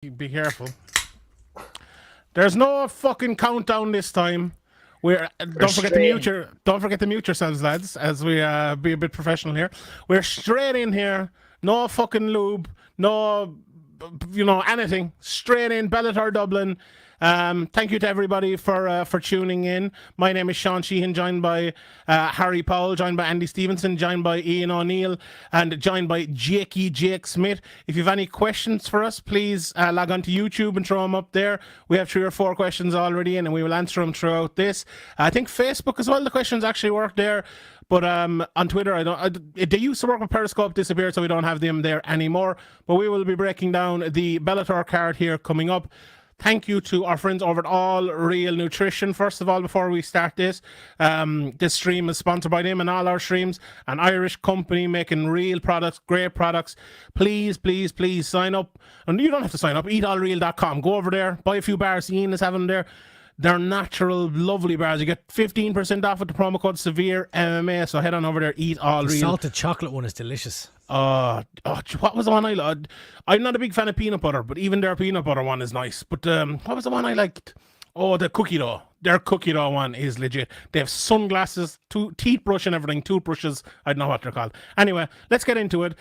Be careful. There's no fucking countdown this time. Don't forget to mute yourselves, lads, as we be a bit professional here. We're straight in here. No fucking lube. No, anything. Straight in. Bellator Dublin. Thank you to everybody for tuning in. My name is Sean Sheehan, joined by Harry Powell, joined by Andy Stevenson, joined by Ian O'Neill, and joined by Jake Smith. If you have any questions for us, please log on to YouTube and throw them up there. We have 3 or 4 questions already in, and we will answer them throughout this. I think Facebook as well, the questions actually work there. But on Twitter, they used to work with Periscope, disappeared, so we don't have them there anymore. But we will be breaking down the Bellator card here coming up. Thank you to our friends over at All Real Nutrition. First of all, before we start this stream is sponsored by them and all our streams. An Irish company making real products, great products. Please, please, please sign up. And you don't have to sign up. EatAllReal.com. Go over there, buy a few bars. Ian is having them there. They're natural, lovely bars. You get 15% off with the promo code SevereMMA. So head on over there, Eat All Real. The salted chocolate one is delicious. What was the one I liked? I'm not a big fan of peanut butter, but even their peanut butter one is nice. But what was the one I liked? Oh, the cookie dough. Their cookie dough one is legit. They have sunglasses, teeth brush and everything, toothbrushes. I don't know what they're called. Anyway, let's get into it.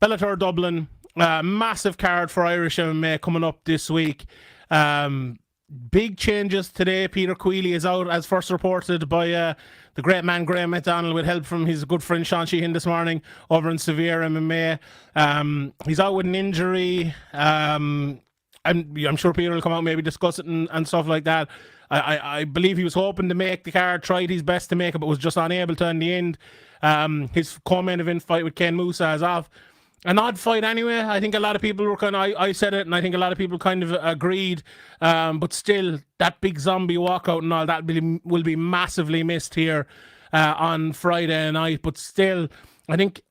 Bellator Dublin, massive card for Irish MMA coming up this week. Big changes today. Peter Queally is out, as first reported by the great man Graham McDonald, with help from his good friend Sean Sheehan this morning over in SevereMMA. He's out with an injury. I'm sure Peter will come out and maybe discuss it and stuff like that. I believe he was hoping to make the card, tried his best to make it, but was just unable to in the end. His co-main event fight with Ken Musa is off. An odd fight anyway. I think a lot of people were I said it, and I think a lot of people kind of agreed. But still, that big zombie walkout and all that will be massively missed here on Friday night. But still, I think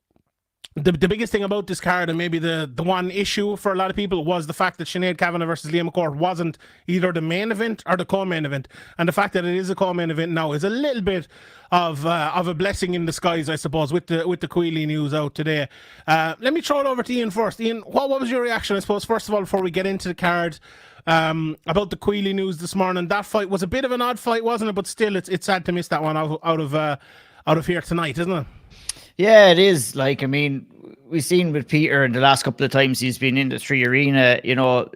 the biggest thing about this card, and maybe the one issue for a lot of people, was the fact that Sinead Cavanagh versus Liam Mccourt wasn't either the main event or the co-main event. And the fact that it is a co-main event now is a little bit of a blessing in disguise, I suppose, with the Queally news out today. Let me throw it over to Ian first. Ian, what was your reaction, I suppose, first of all, before we get into the card, about the Queally news this morning? That fight was a bit of an odd fight, wasn't it? But still, it's sad to miss that one out of here tonight, isn't it? Yeah, it is. Like, I mean, we've seen with Peter in the last couple of times he's been in the 3 Arena,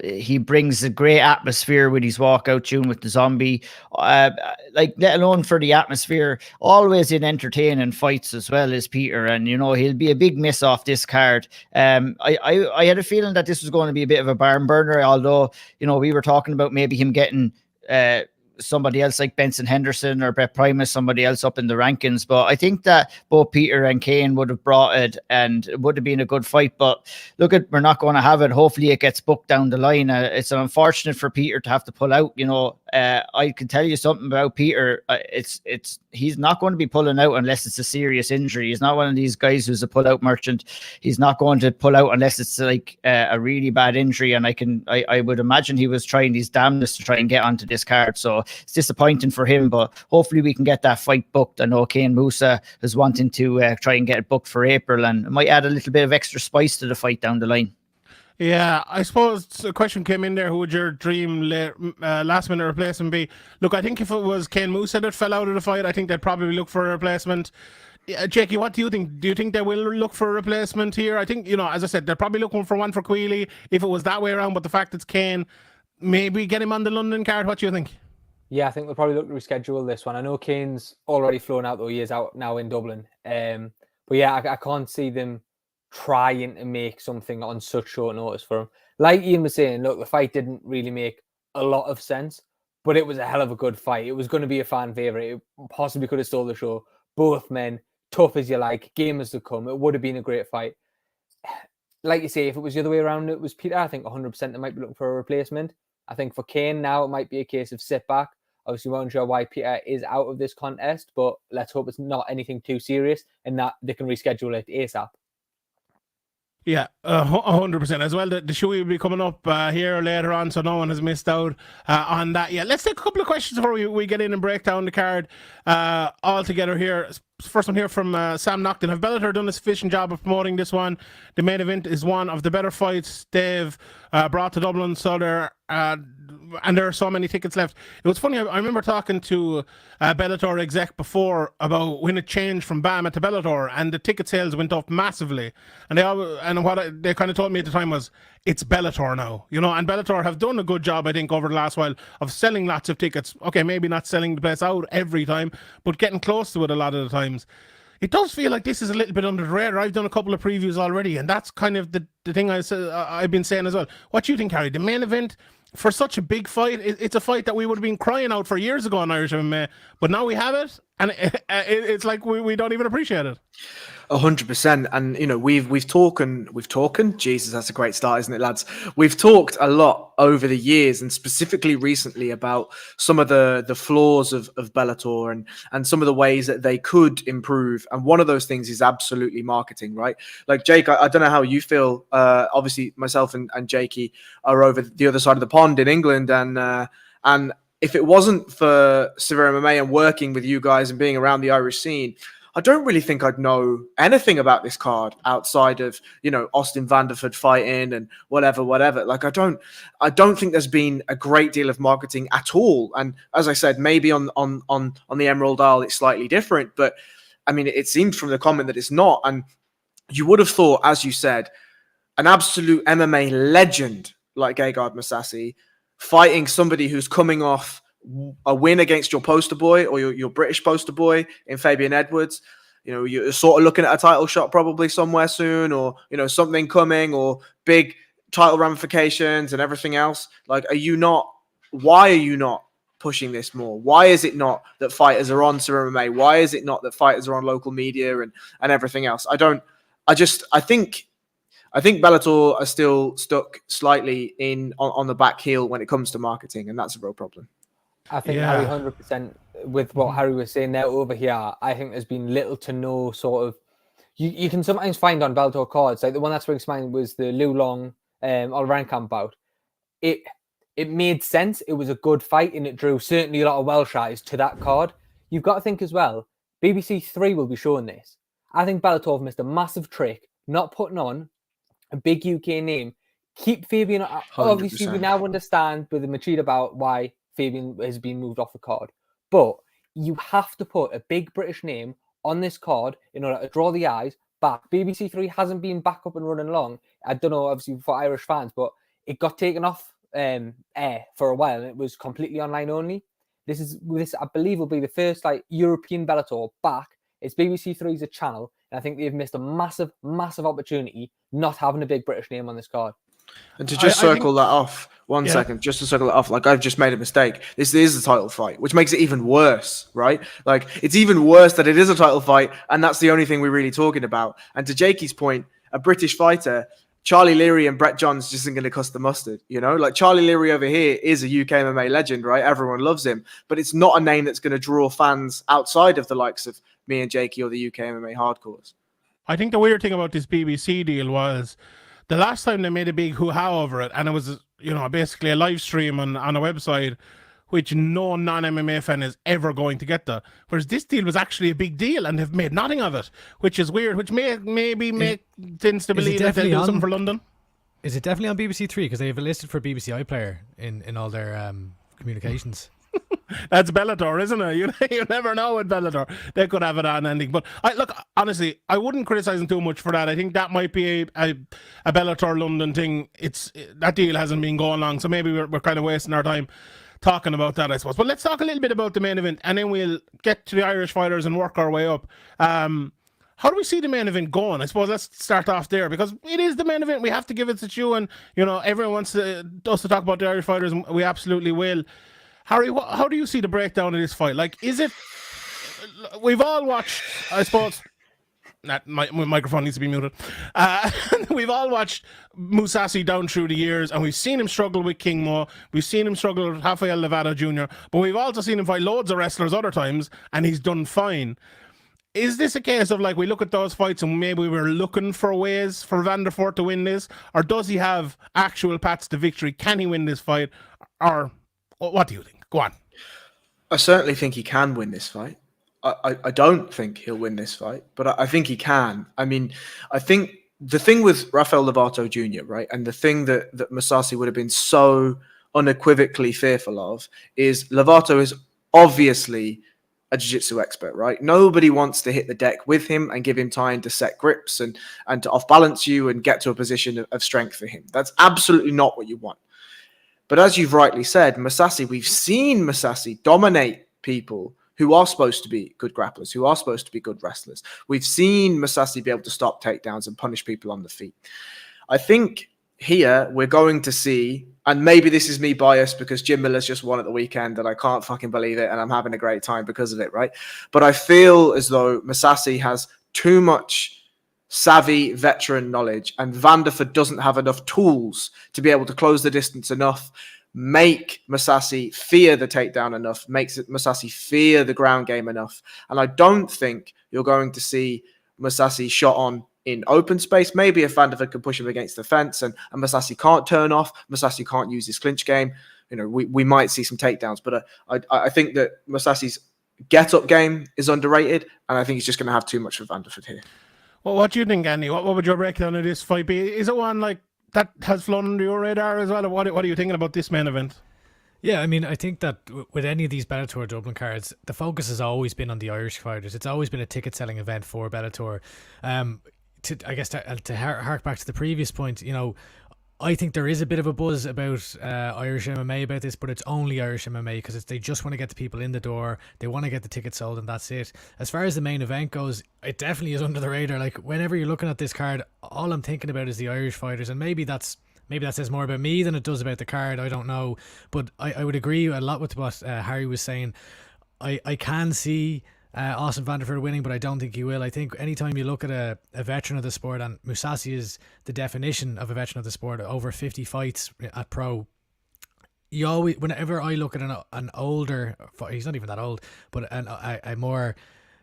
he brings a great atmosphere with his walkout tune with the zombie, let alone for the atmosphere, always in entertaining fights as well as Peter. And, he'll be a big miss off this card. I had a feeling that this was going to be a bit of a barn burner, although, we were talking about maybe him getting, somebody else like Benson Henderson or Brett Primus, somebody else up in the rankings. But I think that both Peter and Kane would have brought it, and it would have been a good fight. But we're not going to have it. Hopefully it gets booked down the line. It's unfortunate for Peter to have to pull out. I can tell you something about Peter. He's not going to be pulling out unless it's a serious injury. He's not one of these guys who's a pull-out merchant. He's not going to pull out unless it's like a really bad injury. And I would imagine he was trying his damnedest to try and get onto this card. So it's disappointing for him, but hopefully we can get that fight booked. I know Kane Musa is wanting to try and get it booked for April, and it might add a little bit of extra spice to the fight down the line. Yeah, I suppose a question came in there. Who would your dream last minute replacement be? Look, I think if it was Ken Musa that fell out of the fight, I think they'd probably look for a replacement. Jakey, what do you think? Do you think they will look for a replacement here? I think, as I said, they're probably looking for one for Queally if it was that way around, but the fact it's Kane, maybe get him on the London card. What do you think? Yeah, I think they'll probably look to reschedule this one. I know Kane's already flown out, though. He is out now in Dublin. But yeah, I can't see them trying to make something on such short notice for him. Like Ian was saying, look, the fight didn't really make a lot of sense, but it was a hell of a good fight. It was going to be a fan favourite. It possibly could have stole the show. Both men, tough as you like, game as to come. It would have been a great fight. Like you say, if it was the other way around, it was Peter, I think 100% they might be looking for a replacement. I think for Kane now, it might be a case of sit back. Obviously, we won't sure why Peter is out of this contest, but let's hope it's not anything too serious and that they can reschedule it ASAP. Yeah, 100% as well. The show will be coming up here later on, so no one has missed out on that. Yeah, let's take a couple of questions before we get in and break down the card all together here. First one here from Sam Nocton. Have Bellator done a sufficient job of promoting this one? The main event is one of the better fights they've brought to Dublin, so and there are so many tickets left. It was funny, I remember talking to Bellator exec before about when it changed from BAMA to Bellator, and the ticket sales went up massively. And they kind of told me at the time was, it's Bellator now, you know, and Bellator have done a good job, I think, over the last while of selling lots of tickets. Okay, maybe not selling the place out every time, but getting close to it a lot of the times. It does feel like this is a little bit under the radar. I've done a couple of previews already, and that's kind of the thing I've been saying as well. What do you think, Harry? The main event for such a big fight, it's a fight that we would have been crying out for years ago on Irish MMA, but now we have it, and it's like we don't even appreciate it. 100%. And you know, we've talked. Jesus, that's a great start, isn't it, lads? We've talked a lot over the years, and specifically recently, about some of the flaws of Bellator and some of the ways that they could improve. And one of those things is absolutely marketing, right? Like, Jake, I don't know how you feel. Obviously, myself and Jakey are over the other side of the pond in England, and if it wasn't for SevereMMA and working with you guys and being around the Irish scene, I don't really think I'd know anything about this card outside of, you know, Austin Vanderford fighting and whatever. Like, I don't think there's been a great deal of marketing at all. And as I said, maybe on the Emerald Isle it's slightly different, but I mean, it seemed from the comment that it's not. And you would have thought, as you said, an absolute MMA legend like Gegard Mousasi fighting somebody who's coming off a win against your poster boy or your British poster boy in Fabian Edwards. You know, you're sort of looking at a title shot probably somewhere soon, or, you know, something coming, or big title ramifications and everything else. Like, why are you not pushing this more? Why is it not that fighters are on SevereMMA? Why is it not that fighters are on local media and everything else? I think Bellator are still stuck slightly on the back heel when it comes to marketing, and that's a real problem. I think Harry 100% with what Harry was saying there over here. I think there's been little to no sort of, you can sometimes find on Bellator cards, like the one that springs to mind was the Liu Long All-Around bout. It made sense. It was a good fight, and it drew certainly a lot of Welsh eyes to that card. You've got to think as well, BBC 3 will be showing this. I think Bellator have missed a massive trick not putting on a big UK name. Keep Fabian. 100%. Obviously, we now understand with the Machida about why Fabian has been moved off the card, but you have to put a big British name on this card in order to draw the eyes back. BBC 3 hasn't been back up and running long. I don't know, obviously, for Irish fans, but it got taken off air for a while, and it was completely online only. This, I believe, will be the first like European Bellator back. It's BBC 3's a channel, and I think they've missed a massive, massive opportunity not having a big British name on this card. And to just circle that off, one second, just to circle it off, like, I've just made a mistake. This is a title fight, which makes it even worse, right? Like, it's even worse that it is a title fight, and that's the only thing we're really talking about. And to Jakey's point, a British fighter, Charlie Leary and Brett Johns just isn't going to cuss the mustard, you know? Like, Charlie Leary over here is a UK MMA legend, right? Everyone loves him, but it's not a name that's going to draw fans outside of the likes of me and Jakey or the UK MMA hardcores. I think the weird thing about this BBC deal was the last time they made a big hoo-ha over it, and it was, you know, basically a live stream on a website, which no non-MMA fan is ever going to get that. Whereas this deal was actually a big deal, and they've made nothing of it, which is weird, which maybe make sense to believe that they'll do something for London. Is it definitely on BBC 3? Because they have it listed for BBC iPlayer in all their communications. That's Bellator, isn't it? You never know with Bellator. They could have it on ending. But look, honestly, I wouldn't criticize them too much for that. I think that might be a Bellator London thing. That deal hasn't been going long, so maybe we're kind of wasting our time talking about that, I suppose. But let's talk a little bit about the main event, and then we'll get to the Irish fighters and work our way up. How do we see the main event going? I suppose let's start off there, because it is the main event. We have to give it to you, and, you know, everyone wants us to talk about the Irish fighters, and we absolutely will. Harry, how do you see the breakdown of this fight? Like, is it... We've all watched, I suppose... My microphone needs to be muted. We've all watched Mousasi down through the years, and we've seen him struggle with King Mo. We've seen him struggle with Rafael Nevada Jr., but we've also seen him fight loads of wrestlers other times, and he's done fine. Is this a case of like we look at those fights and maybe we were looking for ways for Van der Voort to win this, or does he have actual paths to victory? Can he win this fight, or what do you think? Go on. I certainly think he can win this fight. I don't think he'll win this fight, but I think he can. I mean, I think the thing with Rafael Lovato Jr., right, and the thing that Mousasi would have been so unequivocally fearful of is Lovato is obviously a jiu-jitsu expert, right? Nobody wants to hit the deck with him and give him time to set grips and to off-balance you and get to a position of strength for him. That's absolutely not what you want. But as you've rightly said, Mousasi, we've seen Mousasi dominate people who are supposed to be good grapplers, who are supposed to be good wrestlers. We've seen Mousasi be able to stop takedowns and punish people on the feet. I think here we're going to see, and maybe this is me biased because Jim Miller's just won at the weekend and I can't fucking believe it and I'm having a great time because of it, right? But I feel as though Mousasi has too much savvy veteran knowledge and Van der Voort doesn't have enough tools to be able to close the distance enough, make Mousasi fear the takedown enough, makes Mousasi fear the ground game enough. And I don't think you're going to see Mousasi shot on in open space. Maybe if Van der Voort can push him against the fence and Mousasi can't turn off, Mousasi can't use his clinch game, you know, we might see some takedowns. But I think that Mousasi's get-up game is underrated, and I think he's just going to have too much for Van der Voort here. Well, what do you think, Andy? What would your breakdown of this fight be? Is it one like that has flown under your radar as well? What are you thinking about this main event? Yeah, I mean, I think that with any of these Bellator Dublin cards, the focus has always been on the Irish fighters. It's always been a ticket-selling event for Bellator. To hark back to the previous point, you know, I think there is a bit of a buzz about Irish MMA about this, but it's only Irish MMA because they just want to get the people in the door. They want to get the tickets sold, and that's it. As far as the main event goes, it definitely is under the radar. Like, whenever you're looking at this card, all I'm thinking about is the Irish fighters, and maybe that says more about me than it does about the card. I don't know, but I would agree a lot with what Harry was saying. I can see Austin Van der Voort winning, but I don't think he will. I think anytime you look at a veteran of the sport, and Mousasi is the definition of a veteran of the sport, over 50 fights at pro, you always, whenever I look at an older, he's not even that old, but a more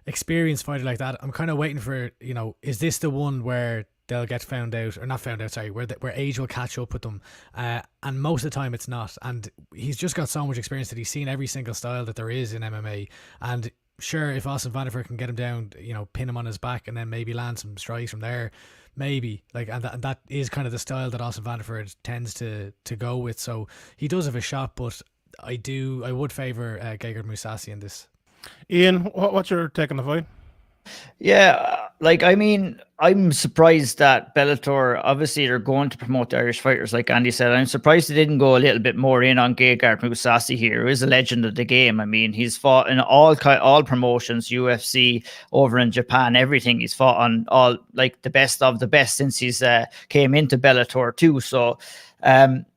experienced fighter like that, I'm kind of waiting for, you know, is this the one where they'll get found out, or not found out, sorry, where age will catch up with them, and most of the time it's not. And he's just got so much experience that he's seen every single style that there is in MMA. And sure, if Austin Van der Voort can get him down, you know, pin him on his back and then maybe land some strikes from there, maybe, like, and that is kind of the style that Austin Van der Voort tends to go with. So he does have a shot, but I would favour Gegard Mousasi in this. Ian, what's your take on the fight? Yeah, like, I mean, I'm surprised that Bellator, obviously they're going to promote the Irish fighters, like Andy said. I'm surprised they didn't go a little bit more in on Gegard Mousasi here, who is a legend of the game. I mean, he's fought in all promotions, UFC, over in Japan, everything. He's fought on all, like, the best of the best since he's came into Bellator too. So,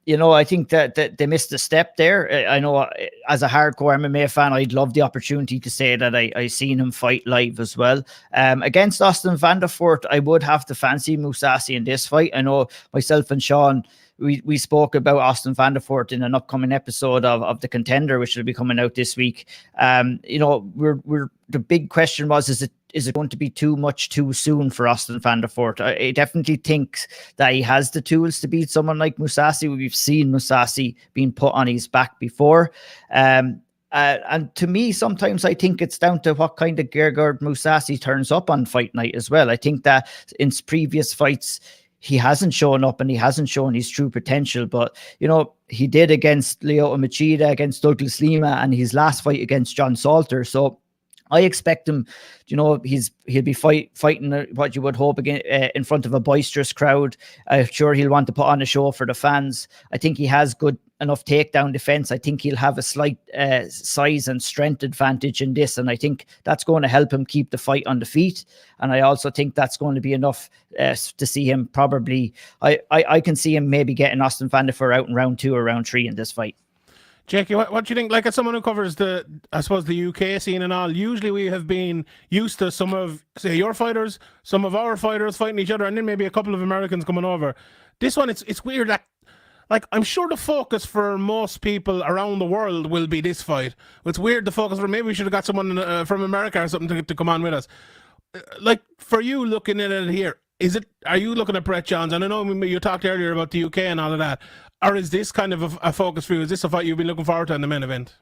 you know, I think that they missed a step there. I know as a hardcore MMA fan, I'd love the opportunity to say that I seen him fight live as well. Against Austin Van der Voort, I would have to fancy Mousasi in this fight. I know myself and Sean, we spoke about Austin Van der Voort in an upcoming episode of The Contender, which will be coming out this week. You know, the big question was, is it going to be too much too soon for Austin Van der Voort? I definitely think that he has the tools to beat someone like Mousasi. We've seen Mousasi being put on his back before. And to me, sometimes I think it's down to what kind of Gegard Mousasi turns up on fight night as well. I think that in previous fights, he hasn't shown up and he hasn't shown his true potential. But, you know, he did against Lyoto Machida, against Douglas Lima, and his last fight against John Salter. So I expect him, you know, he'll be fighting what you would hope again in front of a boisterous crowd. I'm sure he'll want to put on a show for the fans. I think he has good enough takedown defense. I think he'll have a slight size and strength advantage in this, and I think that's going to help him keep the fight on the feet. And I also think that's going to be enough to see him probably. I can see him maybe getting Austin Van der Voort out in round 2 or round 3 in this fight. Jackie, what do you think? Like, as someone who covers the UK scene and all, usually we have been used to some of, say, your fighters, some of our fighters fighting each other, and then maybe a couple of Americans coming over. This one, it's weird that, like, I'm sure the focus for most people around the world will be this fight. It's weird the focus for, maybe we should have got someone from America or something to come on with us. like for you looking at it here, are you looking at Brett Johns? And I know you talked earlier about the UK and all of that, or is this kind of a focus for you? Is this a fight you've been looking forward to in the main event?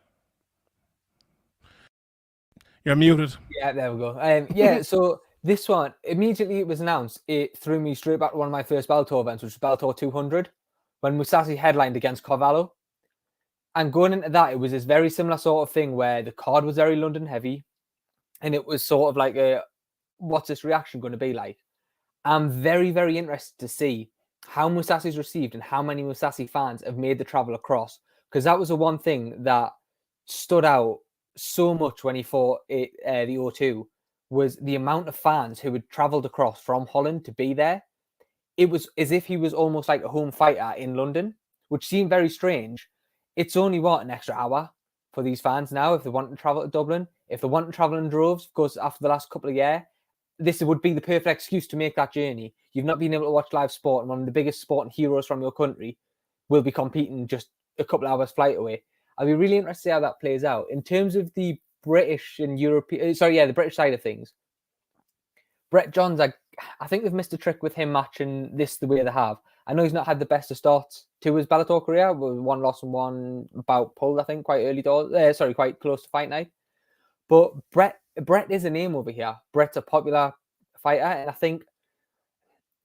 You're muted. Yeah, there we go. Yeah, so this one, immediately it was announced, it threw me straight back to one of my first Bellator events, which was Bellator 200, when Mousasi headlined against Cavanagh. And going into that, it was this very similar sort of thing where the card was very London heavy, and it was sort of like what's this reaction going to be like? I'm very, very interested to see how Mousasi's received and how many Mousasi fans have made the travel across, because that was the one thing that stood out so much when he fought the O2 was the amount of fans who had travelled across from Holland to be there. It was as if he was almost like a home fighter in London, which seemed very strange. It's only, an extra hour for these fans now if they want to travel to Dublin. If they want to travel in droves, because after the last couple of years, this would be the perfect excuse to make that journey. You've not been able to watch live sport, and one of the biggest sporting heroes from your country will be competing just a couple of hours flight away. I'll be really interested to see how that plays out. In terms of the British and European, the British side of things, Brett Johns, I think they've missed a trick with him matching this the way they have. I know he's not had the best of starts to his Bellator career, with one loss and one bout pulled, I think, quite quite close to fight night. But Brett is a name over here. Brett's a popular fighter, and I think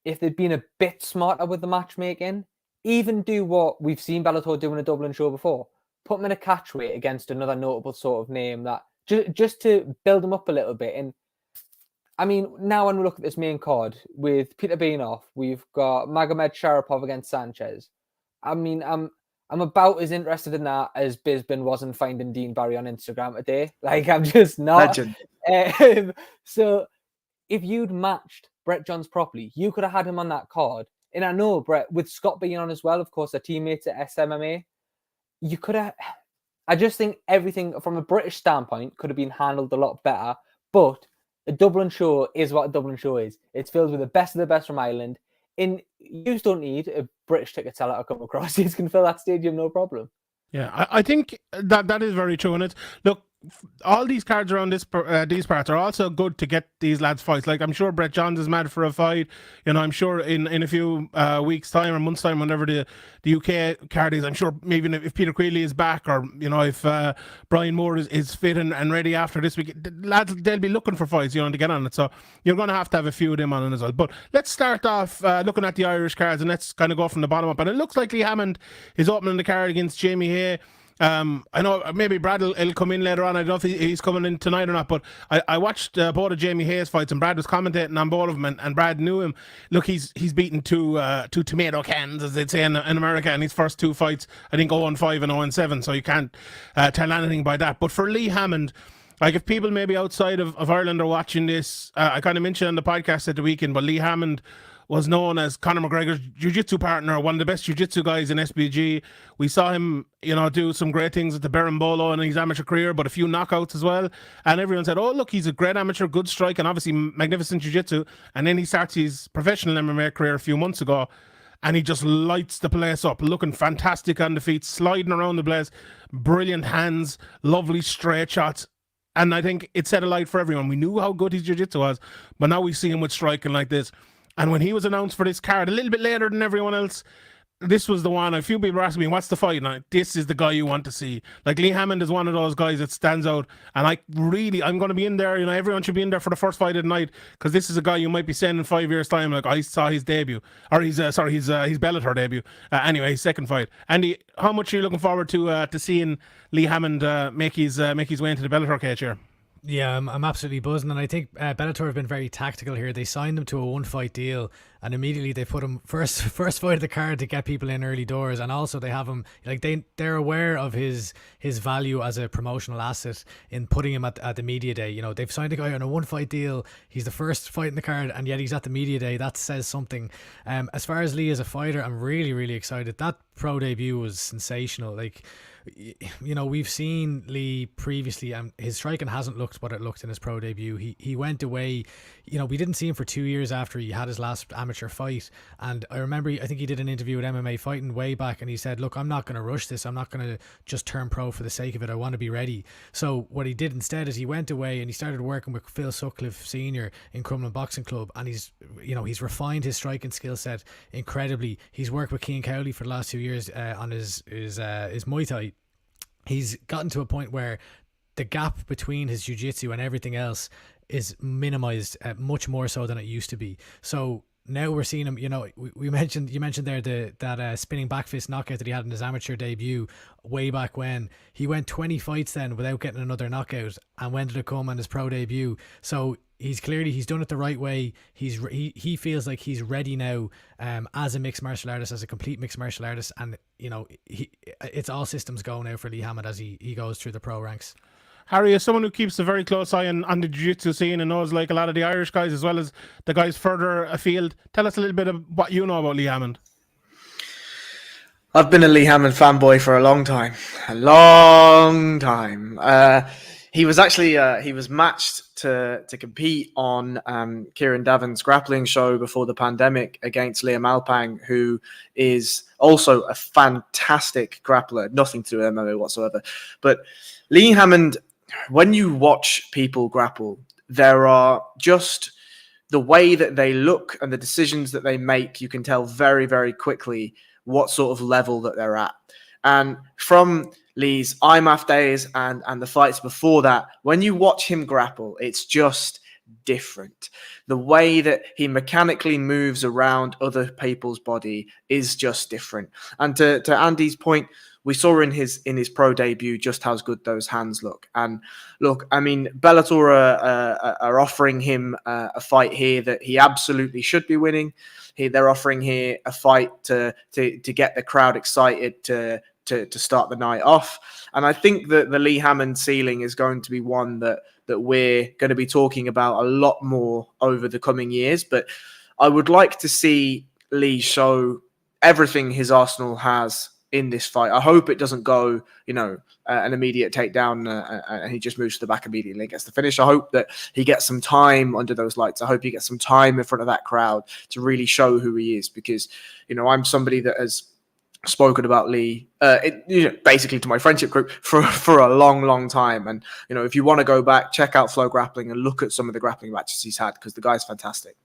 if they'd been a bit smarter with the matchmaking, even do what we've seen Bellator do in a Dublin show before, put him in a catch weight against another notable sort of name that just to build him up a little bit. And I mean, now when we look at this main card with Peter Beanoff, we've got Magomed Sharapov against Sanchez. I mean, I'm about as interested in that as Bisbin was in finding Dean Barry on Instagram today. Like, I'm just not. Legend. So if you'd matched Brett Johns properly, you could have had him on that card. And I know Brett, with Scott being on as well, of course, their teammates at SevereMMA, you could have. I just think everything from a British standpoint could have been handled a lot better. But a Dublin show is what a Dublin show is. It's filled with the best of the best from Ireland. And you don't need a British ticket seller to come across. You can fill that stadium, no problem. Yeah, I think that is very true. And look, all these cards around these parts are also good to get these lads fights. Like, I'm sure Brett Johns is mad for a fight. You know, I'm sure in a few weeks' time or months' time, whenever the UK card is, I'm sure maybe if Peter Queeley is back, or, you know, if Brian Moore is fit and ready after this week, the lads, they'll be looking for fights, you know, to get on it. So you're going to have a few of them on it as well. But let's start off looking at the Irish cards, and let's kind of go from the bottom up. And it looks like Lee Hammond is opening the card against Jamie Hay. I know maybe Brad will come in later on. I don't know if he's coming in tonight or not, but I watched both of Jamie Hayes fights, and Brad was commentating on both of them, and Brad knew him. Look, he's beaten two tomato cans, as they'd say in America, in his first two fights. I think 0-5 and 0-7, so you can't tell anything by that. But for Lee Hammond, like, if people maybe outside of Ireland are watching this, I kind of mentioned on the podcast at the weekend, but Lee Hammond was known as Conor McGregor's jiu-jitsu partner, one of the best jiu-jitsu guys in SBG. We saw him, you know, do some great things at the Berimbolo in his amateur career, but a few knockouts as well. And everyone said, oh, look, he's a great amateur, good strike, and obviously magnificent jiu-jitsu. And then he starts his professional MMA career a few months ago, and he just lights the place up, looking fantastic on the feet, sliding around the place, brilliant hands, lovely straight shots. And I think it set a light for everyone. We knew how good his jiu-jitsu was, but now we see him with striking like this. And when he was announced for this card, a little bit later than everyone else, this was the one. A few people were asking me, what's the fight? And this is the guy you want to see. Like, Lee Hammond is one of those guys that stands out. And I'm going to be in there. You know, everyone should be in there for the first fight of the night, because this is a guy you might be saying in 5 years' time, like, I saw his debut. Or his Bellator debut. Anyway, his second fight. Andy, how much are you looking forward to seeing Lee Hammond make his way into the Bellator cage here? Yeah, I'm absolutely buzzing, and I think Bellator have been very tactical here. They signed him to a one-fight deal, and immediately they put him first fight of the card to get people in early doors, and also they have him, like, they're aware of his value as a promotional asset in putting him at the media day. You know, they've signed a guy on a one-fight deal. He's the first fight in the card, and yet he's at the media day. That says something. As far as Lee as a fighter, I'm really, really excited. That pro debut was sensational. Like, you know, we've seen Lee previously, and his striking hasn't looked what it looked in his pro debut. He went away, you know, we didn't see him for 2 years after he had his last amateur amateur fight. And I remember, I think he did an interview with MMA Fighting way back, and he said, look, I'm not going to rush this. I'm not going to just turn pro for the sake of it. I want to be ready. So what he did instead is he went away and he started working with Phil Sutcliffe Sr. in Crumlin Boxing Club, and he's refined his striking skill set incredibly. He's worked with Cian Cowley for the last 2 years on his Muay Thai. He's gotten to a point where the gap between his jiu-jitsu and everything else is minimized much more so than it used to be. So now we're seeing him, you mentioned there that spinning back fist knockout that he had in his amateur debut way back when. He went 20 fights then without getting another knockout, and when did it come on his pro debut? So he's done it the right way. He feels like he's ready now as a mixed martial artist, as a complete mixed martial artist, and it's all systems go now for Lee Hammond as he goes through the pro ranks. Harry, as someone who keeps a very close eye on the jiu-jitsu scene and knows like a lot of the Irish guys as well as the guys further afield, tell us a little bit of what you know about Lee Hammond. I've been a Lee Hammond fanboy for a long time. He was actually he was matched to compete on Kieran Davin's grappling show before the pandemic against Liam Alpang, who is also a fantastic grappler. Nothing to do with MMA whatsoever. But Lee Hammond, when you watch people grapple, there are just the way that they look and the decisions that they make, you can tell very, very quickly what sort of level that they're at. And from Lee's IMAF days and the fights before that, when you watch him grapple, it's just different. The way that he mechanically moves around other people's body is just different. And to Andy's point, we saw in his pro debut just how good those hands look. And look, I mean, Bellator are offering him a fight here that he absolutely should be winning. They're offering here a fight to get the crowd excited to start the night off. And I think that the Lee Hammond ceiling is going to be one that we're going to be talking about a lot more over the coming years. But I would like to see Lee show everything his arsenal has in this fight. I hope it doesn't go, an immediate takedown and he just moves to the back immediately and gets the finish. I hope that he gets some time under those lights. I hope he gets some time in front of that crowd to really show who he is, because, I'm somebody that has spoken about Lee, basically to my friendship group for a long, long time. And, if you want to go back, check out Flow Grappling and look at some of the grappling matches he's had, because the guy's fantastic.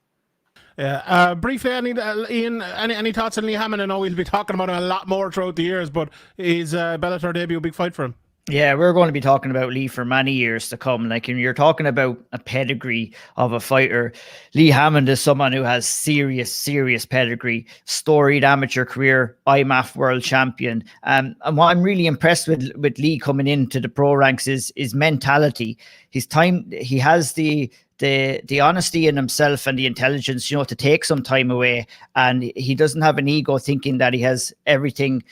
Yeah. Briefly, Ian, any thoughts on Lee Hammond? I know we'll be talking about him a lot more throughout the years, but is Bellator debut a big fight for him? Yeah, we're going to be talking about Lee for many years to come. Like, when you're talking about a pedigree of a fighter, Lee Hammond is someone who has serious pedigree, storied amateur career, IMAF world champion. And what I'm really impressed with Lee coming into the pro ranks is mentality. His time, he has the honesty in himself and the intelligence, to take some time away. And he doesn't have an ego thinking that he has everything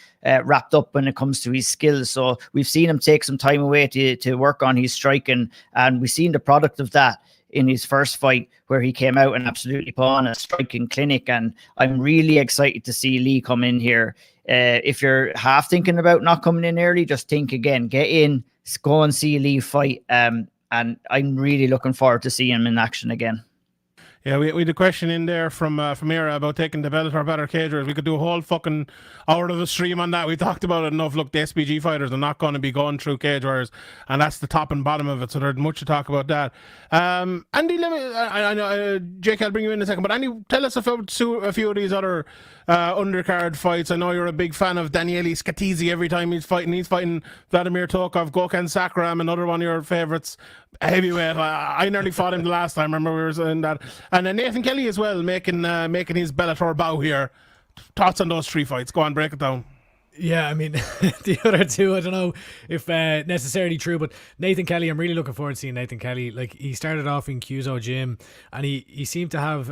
wrapped up when it comes to his skills. So we've seen him take some time away to work on his striking. And we've seen the product of that in his first fight, where he came out and absolutely put on a striking clinic. And I'm really excited to see Lee come in here. If you're half thinking about not coming in early, just think again, get in, go and see Lee fight. And I'm really looking forward to seeing him in action again. Yeah, we had a question in there from Mira about taking the Bellator better caterers. We could do a whole fucking hour of a stream on that. We talked about it enough. Look, the SPG fighters are not going to be going through cage warriors, and that's the top and bottom of it. So there's much to talk about that. Andy, I know, Jake, I'll bring you in a second, but Andy, tell us about a few of these other undercard fights. I know you're a big fan of Daniele Scatizzi every time he's fighting. He's fighting Vladimir Tokov, Gokhan Sakram, another one of your favourites, heavyweight. I nearly fought him the last time. I remember we were saying that. And then Nathan Kelly as well, making his Bellator bow here. Thoughts on those three fights? Go on, break it down. Yeah, I mean, the other two, I don't know if necessarily true, but Nathan Kelly, I'm really looking forward to seeing Nathan Kelly. Like, he started off in Cuso Gym, and he seemed to have,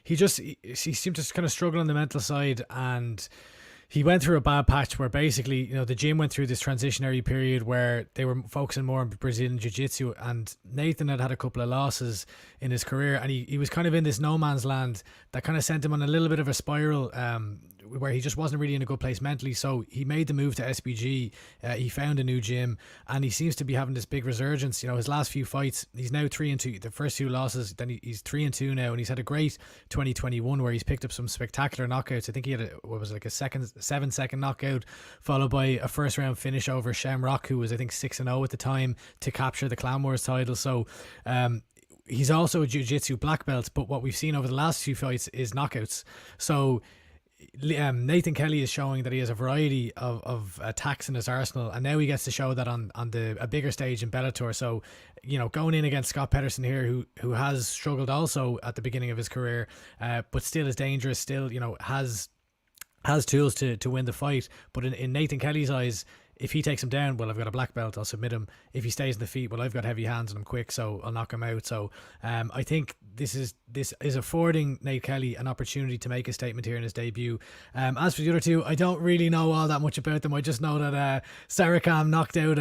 he seemed to kind of struggle on the mental side, and he went through a bad patch where basically, the gym went through this transitionary period where they were focusing more on Brazilian Jiu-Jitsu, and Nathan had a couple of losses in his career, and he was kind of in this no man's land that kind of sent him on a little bit of a spiral, where he just wasn't really in a good place mentally. So he made the move to SBG. He found a new gym, and he seems to be having this big resurgence. His last few fights, he's now 3-2. The first 2 losses, then he's 3-2 now, and he's had a great 2021 where he's picked up some spectacular knockouts. I think he had a 7-second knockout, followed by a first round finish over Shamrock, who was I think 6-0 at the time, to capture the Clan Wars title. So he's also a jiu-jitsu black belt, but what we've seen over the last few fights is knockouts. So Nathan Kelly is showing that he has a variety of attacks in his arsenal, and now he gets to show that on a bigger stage in Bellator. So, going in against Scott Pedersen here, who has struggled also at the beginning of his career, but still is dangerous, still, has tools to win the fight. But in Nathan Kelly's eyes, if he takes him down, well, I've got a black belt, I'll submit him. If he stays in the feet, well, I've got heavy hands and I'm quick, so I'll knock him out. So I think this is affording Nate Kelly an opportunity to make a statement here in his debut. As for the other two, I don't really know all that much about them. I just know that Sarakam knocked out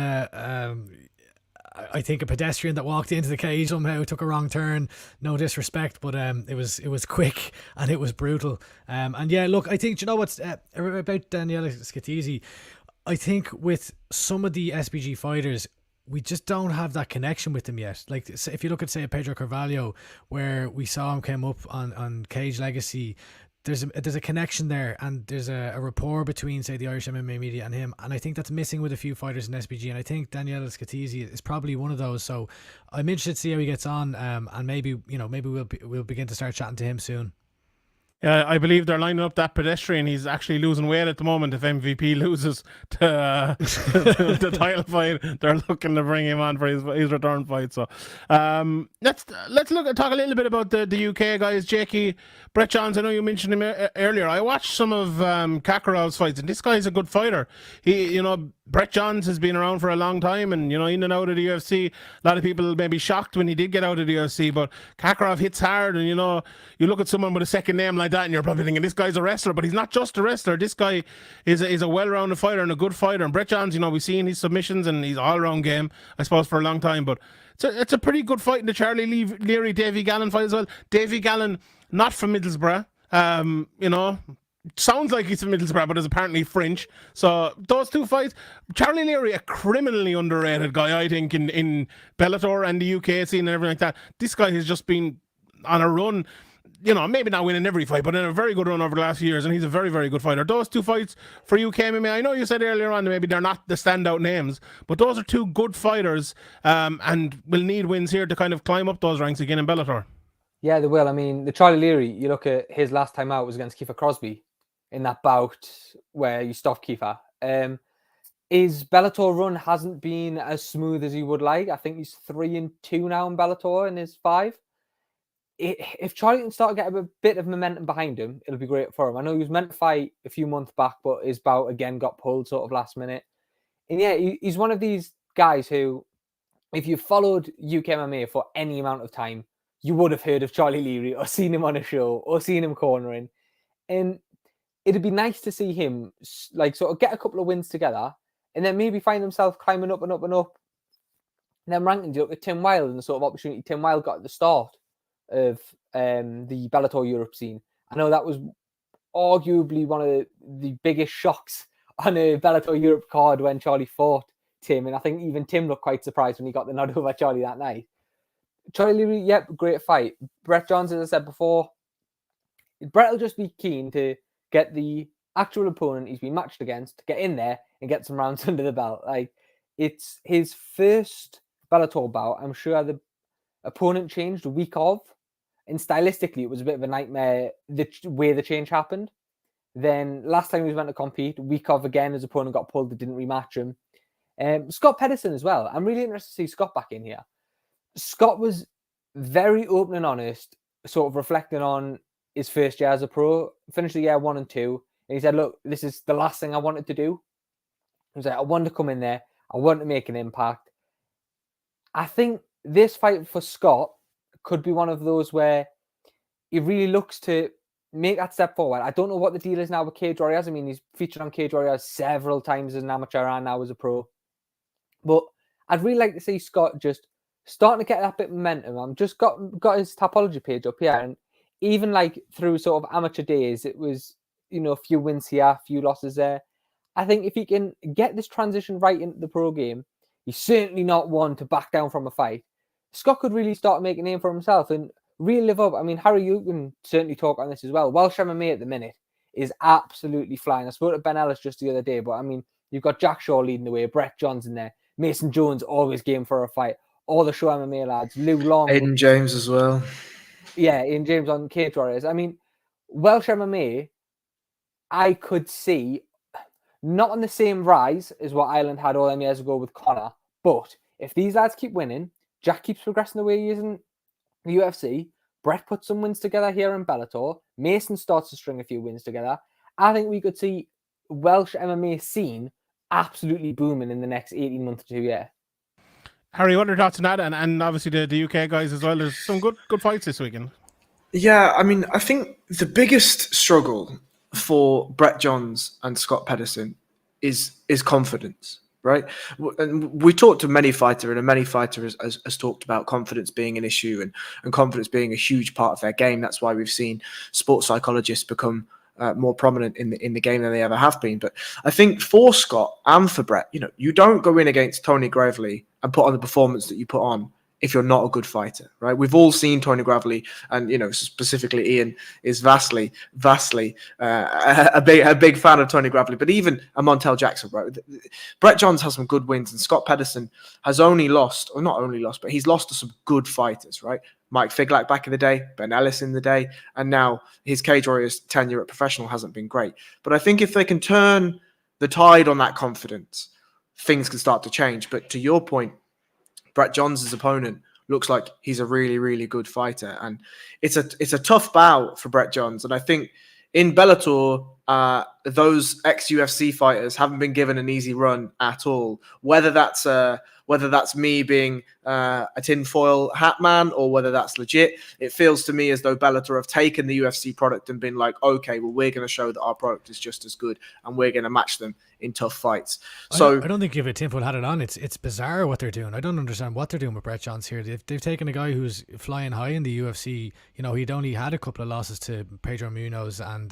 I think a pedestrian that walked into the cage somehow, took a wrong turn. No disrespect, but it was quick and it was brutal. And yeah, look, I think, what's about Daniel Scatizzi, I think with some of the SBG fighters, we just don't have that connection with them yet. Like, if you look at, say, Pedro Carvalho, where we saw him come up on Cage Legacy, there's a connection there, and there's a rapport between, say, the Irish MMA media and him, and I think that's missing with a few fighters in SBG, and I think Daniel Scatizzi is probably one of those. So I'm interested to see how he gets on, and maybe we'll begin to start chatting to him soon. Yeah, I believe they're lining up that pedestrian. He's actually losing weight at the moment. If MVP loses to the title fight, they're looking to bring him on for his return fight. So let's talk a little bit about the UK guys. Jakey, Brett Johns, I know you mentioned him earlier. I watched some of Kakarov's fights, and this guy's a good fighter. Brett Johns has been around for a long time, and in and out of the UFC. A lot of people may be shocked when he did get out of the UFC, but Kakarov hits hard, and you look at someone with a second name like that, and you're probably thinking this guy's a wrestler, but he's not just a wrestler. This guy is a well-rounded fighter and a good fighter. And Brett Johns, we've seen his submissions and his all-round game, I suppose, for a long time. But it's a pretty good fight in the Charlie Leary Davy Gallen fight as well. Davy Gallen, not from Middlesbrough, sounds like he's from Middlesbrough, but is apparently French. So those two fights, Charlie Leary, a criminally underrated guy, I think, in Bellator and the UK scene and everything like that. This guy has just been on a run, maybe not winning every fight, but in a very good run over the last few years, and he's a very, very good fighter. Those two fights for UK MMA, I know you said earlier on maybe they're not the standout names, but those are two good fighters, and will need wins here to kind of climb up those ranks again in Bellator. Yeah, they will. I mean, the Charlie Leary, you look at his last time out was against Kiefer Crosby in that bout where you stopped Kiefer. His Bellator run hasn't been as smooth as he would like. I think he's 3-2 now in Bellator in his 5. If Charlie can start getting a bit of momentum behind him, it'll be great for him. I know he was meant to fight a few months back, but his bout again got pulled sort of last minute. And yeah, he's one of these guys who, if you followed UK MMA for any amount of time, you would have heard of Charlie Leary or seen him on a show or seen him cornering. And it'd be nice to see him like sort of get a couple of wins together and then maybe find himself climbing up and up and up. And then ranking, you look at Tim Wilde and the sort of opportunity Tim Wilde got at the start of the Bellator Europe scene. I know that was arguably one of the biggest shocks on a Bellator Europe card when Charlie fought Tim. And I think even Tim looked quite surprised when he got the nod over Charlie that night. Charlie Leary, yep, great fight. Brett Johns, as I said before, Brett will just be keen to get the actual opponent he's been matched against, get in there and get some rounds under the belt. Like, it's his first Bellator bout. I'm sure the opponent changed a week of, and stylistically it was a bit of a nightmare the way the change happened. Then last time he was meant to compete, a week of again, his opponent got pulled, they didn't rematch him. Scott Pedersen as well. I'm really interested to see Scott back in here. Scott was very open and honest, sort of reflecting on his first year as a pro, finished the year 1 and 2. And he said, look, this is the last thing I wanted to do. He was like, I wanted to come in there. I want to make an impact. I think this fight for Scott could be one of those where he really looks to make that step forward. I don't know what the deal is now with Cage Warriors. I mean, he's featured on Cage Warriors several times as an amateur and now as a pro. But I'd really like to see Scott just starting to get that bit of momentum. I've just got his Tapology page up here, and even like through sort of amateur days, it was a few wins here, a few losses there. I think if he can get this transition right into the pro game, he's certainly not one to back down from a fight. Scott could really start making a name for himself and really live up. I mean, Harry, you can certainly talk on this as well. Welsh MMA at the minute is absolutely flying. I spoke to Ben Ellis just the other day, but I mean, you've got Jack Shaw leading the way, Brett Johns in there, Mason Jones always game for a fight, all the Show MMA lads, Lou Long. Aiden James as well. Yeah, Aiden James on Cage Warriors. I mean, Welsh MMA, I could see not on the same rise as what Ireland had all them years ago with Conor, but if these lads keep winning, Jack keeps progressing the way he is in the UFC, Brett puts some wins together here in Bellator, Mason starts to string a few wins together, I think we could see Welsh MMA scene absolutely booming in the next 18 months to 2 years. Harry, what are your thoughts on that? And obviously the UK guys as well. There's some good fights this weekend. Yeah, I mean, I think the biggest struggle for Brett Johns and Scott Pedersen is confidence, right? And we talked to many fighter, and many fighter has talked about confidence being an issue and confidence being a huge part of their game. That's why we've seen sports psychologists become more prominent in the game than they ever have been. But I think for Scott and for Brett, you don't go in against Tony Gravely and put on the performance that you put on if you're not a good fighter, right? We've all seen Tony Gravely, and specifically Ian is vastly a big fan of Tony Gravely, but even a Montel Jackson, right? Brett Johns has some good wins, and Scott Pedersen has not only lost, but he's lost to some good fighters, right? Mike Figlak back in the day, Ben Ellis in the day, and now his Cage Warriors tenure at professional hasn't been great. But I think if they can turn the tide on that confidence, things can start to change. But to your point, Brett Johns' opponent looks like he's a really, really good fighter. And it's a tough bout for Brett Johns. And I think in Bellator, those ex-UFC fighters haven't been given an easy run at all. Whether that's me being a tinfoil hat man or whether that's legit, it feels to me as though Bellator have taken the UFC product and been like, okay, well, we're going to show that our product is just as good and we're going to match them in tough fights. So I don't think you have a tinfoil hat on. It's bizarre what they're doing. I don't understand what they're doing with Brett Johns here. They've taken a guy who's flying high in the UFC. He'd only had a couple of losses to Pedro Munoz and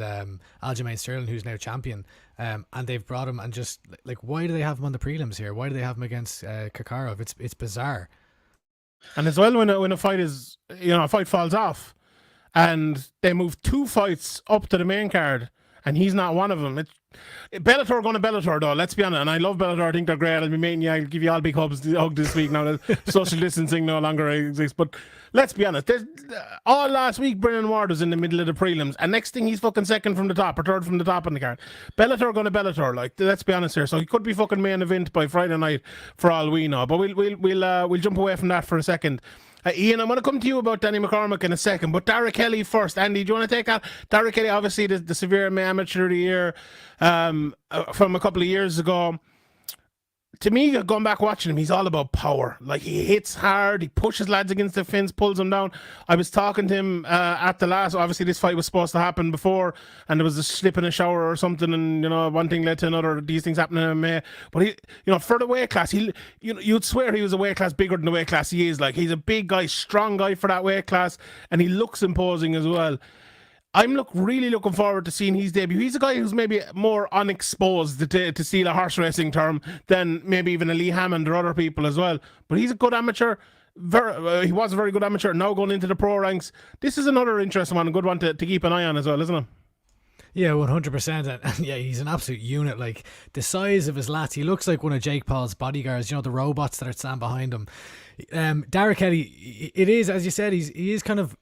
Aljamain Sterling, who's now champion. And they've brought him, and just like, why do they have him on the prelims here? Why do they have him against Kakarov? It's bizarre. And as well, when a fight is, a fight falls off, and they move 2 fights up to the main card, and he's not one of them. Bellator going to Bellator, though, let's be honest. And I love Bellator. I think they're great. I'll be making you. I'll give you all big hug this week now that social distancing no longer exists. But let's be honest. All last week, Brennan Ward was in the middle of the prelims, and next thing he's fucking second from the top or third from the top on the card. Bellator going to Bellator. Like, let's be honest here. So he could be fucking main event by Friday night for all we know. But we'll jump away from that for a second. Ian, I'm going to come to you about Danny McCormack in a second, but Dara Kelly first. Andy, do you want to take that? Dara Kelly, obviously the SevereMMA Amateur of the Year from a couple of years ago. To me, going back watching him, he's all about power. Like, he hits hard, he pushes lads against the fence, pulls them down. I was talking to him at the last, obviously this fight was supposed to happen before, and there was a slip in a shower or something, and one thing led to another. These things happen in MMA. But he, for the weight class, you'd swear he was a weight class bigger than the weight class he is. Like, he's a big guy, strong guy for that weight class, and he looks imposing as well. I'm really looking forward to seeing his debut. He's a guy who's maybe more unexposed, to steal a horse racing term, than maybe even a Lee Hammond or other people as well. But he's a good amateur. He was a very good amateur. Now going into the pro ranks. This is another interesting one, a good one to keep an eye on as well, isn't it? Yeah, 100%. And yeah, he's an absolute unit. Like, the size of his lats, he looks like one of Jake Paul's bodyguards, the robots that are standing behind him. Dara Kelly, it is, as you said, he is kind of...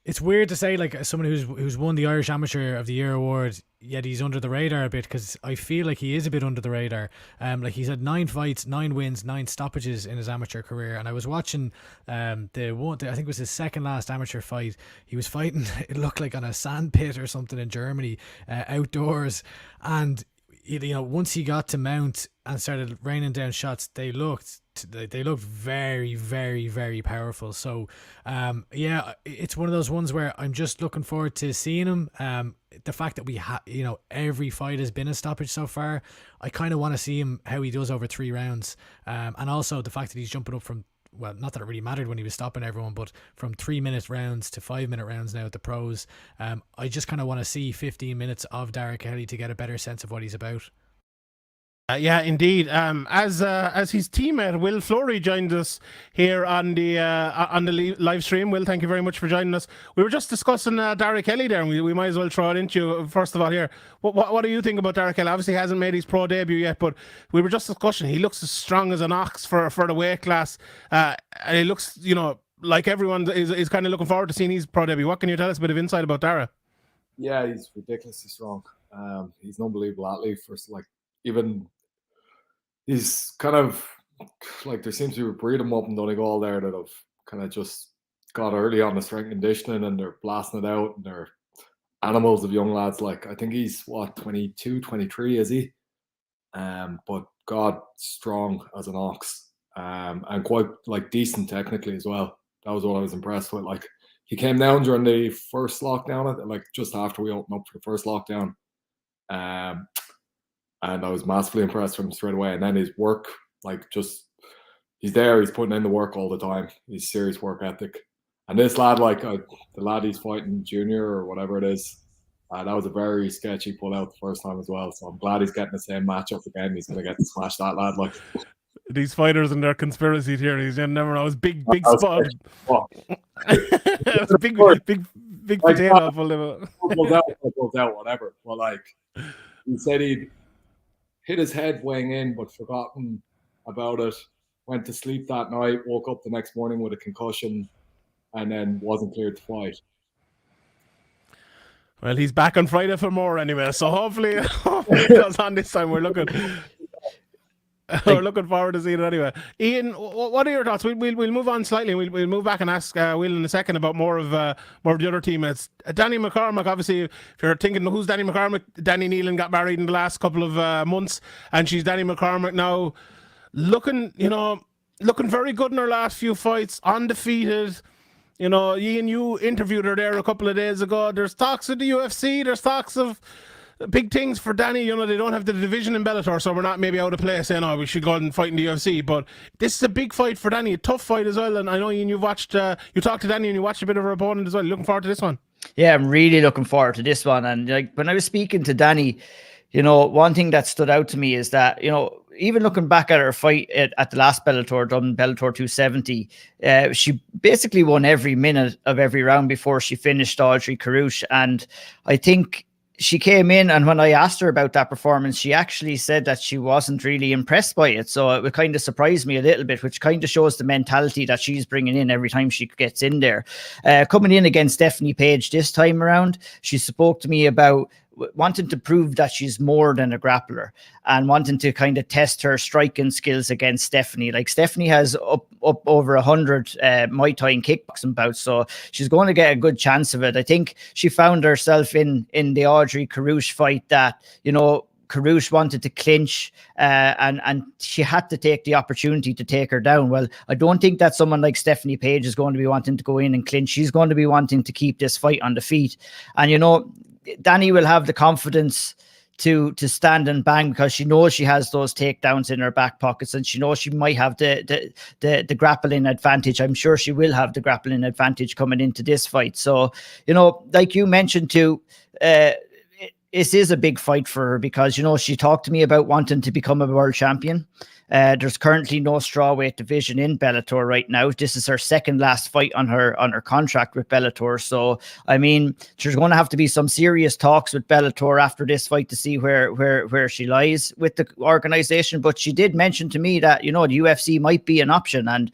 It's weird to say, like, someone who's won the Irish Amateur of the Year award, yet he's under the radar a bit, because I feel like he is a bit under the radar. Like, he's had 9 fights, 9 wins, 9 stoppages in his amateur career. And I was watching I think it was his second last amateur fight. He was fighting, it looked like on a sand pit or something in Germany, outdoors. And once he got to mount and started raining down shots, they looked very, very, very powerful. So yeah, it's one of those ones where I'm just looking forward to seeing him. The fact that we every fight has been a stoppage so far, I kind of want to see him how he does over 3 rounds, and also the fact that he's jumping up from well, not that it really mattered when he was stopping everyone, but from 3-minute rounds to 5-minute rounds now at the pros. I just kind of want to see 15 minutes of Dara Kelly to get a better sense of what he's about. Yeah, indeed. As his teammate Will Flory joined us here on the live stream. Will, thank you very much for joining us. We were just discussing Dara Kelly there, and we might as well throw it into you first of all here. What do you think about Dara Kelly? Obviously, he hasn't made his pro debut yet, but we were just discussing. He looks as strong as an ox for the weight class, and he looks, like everyone is kind of looking forward to seeing his pro debut. What can you tell us a bit of insight about Dara? Yeah, he's ridiculously strong. He's an unbelievable athlete. Even he's kind of like, there seems to be a breed him up in Donegal there that have kind of just got early on the strength and conditioning, and they're blasting it out, and they're animals of young lads. Like, I think he's 22, 23, is he? But God, strong as an ox, and quite like decent technically as well. That was what I was impressed with. Like, he came down during the first lockdown, like just after we opened up for the first lockdown. And I was massively impressed with him straight away. And then his work, like, just, he's there, he's putting in the work all the time. He's serious work ethic. And this lad, like the lad he's fighting, junior or whatever it is, that was a very sketchy pull out the first time as well. So I'm glad he's getting the same matchup again. He's going to get to smash that lad. Like, these fighters and their conspiracy theories, you never know. It's big spot. It's a big potato full of out, whatever. But like, he said he'd hit his head weighing in, but forgotten about it. Went to sleep that night, woke up the next morning with a concussion, and then wasn't cleared to fight. Well, he's back on Friday for more anyway, so hopefully it goes on this time. We're looking forward to seeing it anyway. Ian, what are your thoughts? We'll move on slightly. We'll move back and ask Will in a second about more of the other teammates. Danny Mccormack, obviously, if you're thinking who's Danny Mccormack, Danny Nealon got married in the last couple of months, and she's Danny Mccormack now, looking very good in her last few fights, undefeated. Ian, you interviewed her there a couple of days ago. There's talks of the UFC. There's talks of big things for Danny. They don't have the division in Bellator, so we're not maybe out of place saying, we should go and fight in the UFC. But this is a big fight for Danny, a tough fight as well. And I know, Ian, you talked to Danny and you watched a bit of her opponent as well. Looking forward to this one. Yeah, I'm really looking forward to this one. And like, when I was speaking to Danny, one thing that stood out to me is that, even looking back at her fight at the last Bellator, Dublin Bellator 270, she basically won every minute of every round before she finished Audrey Karouche. And I think she came in, and when I asked her about that performance, she actually said that she wasn't really impressed by it. So it would kind of surprise me a little bit, which kind of shows the mentality that she's bringing in every time she gets in there. Coming in against Stephanie Page this time around, she spoke to me about wanting to prove that she's more than a grappler and wanting to kind of test her striking skills against Stephanie. Like, Stephanie has up over 100 Muay Thai and kickboxing bouts, so she's going to get a good chance of it. I think she found herself in the Audrey Karouche fight that, Karouche wanted to clinch and she had to take the opportunity to take her down. Well, I don't think that someone like Stephanie Page is going to be wanting to go in and clinch. She's going to be wanting to keep this fight on the feet. And, Danny will have the confidence to stand and bang because she knows she has those takedowns in her back pockets, and she knows she might have the grappling advantage. I'm sure she will have the grappling advantage coming into this fight. So, like you mentioned too, this is a big fight for her because, she talked to me about wanting to become a world champion. There's currently no strawweight division in Bellator right now. This is her second last fight on her contract with Bellator. So, I mean, there's going to have to be some serious talks with Bellator after this fight to see where she lies with the organization. But she did mention to me that, the UFC might be an option. And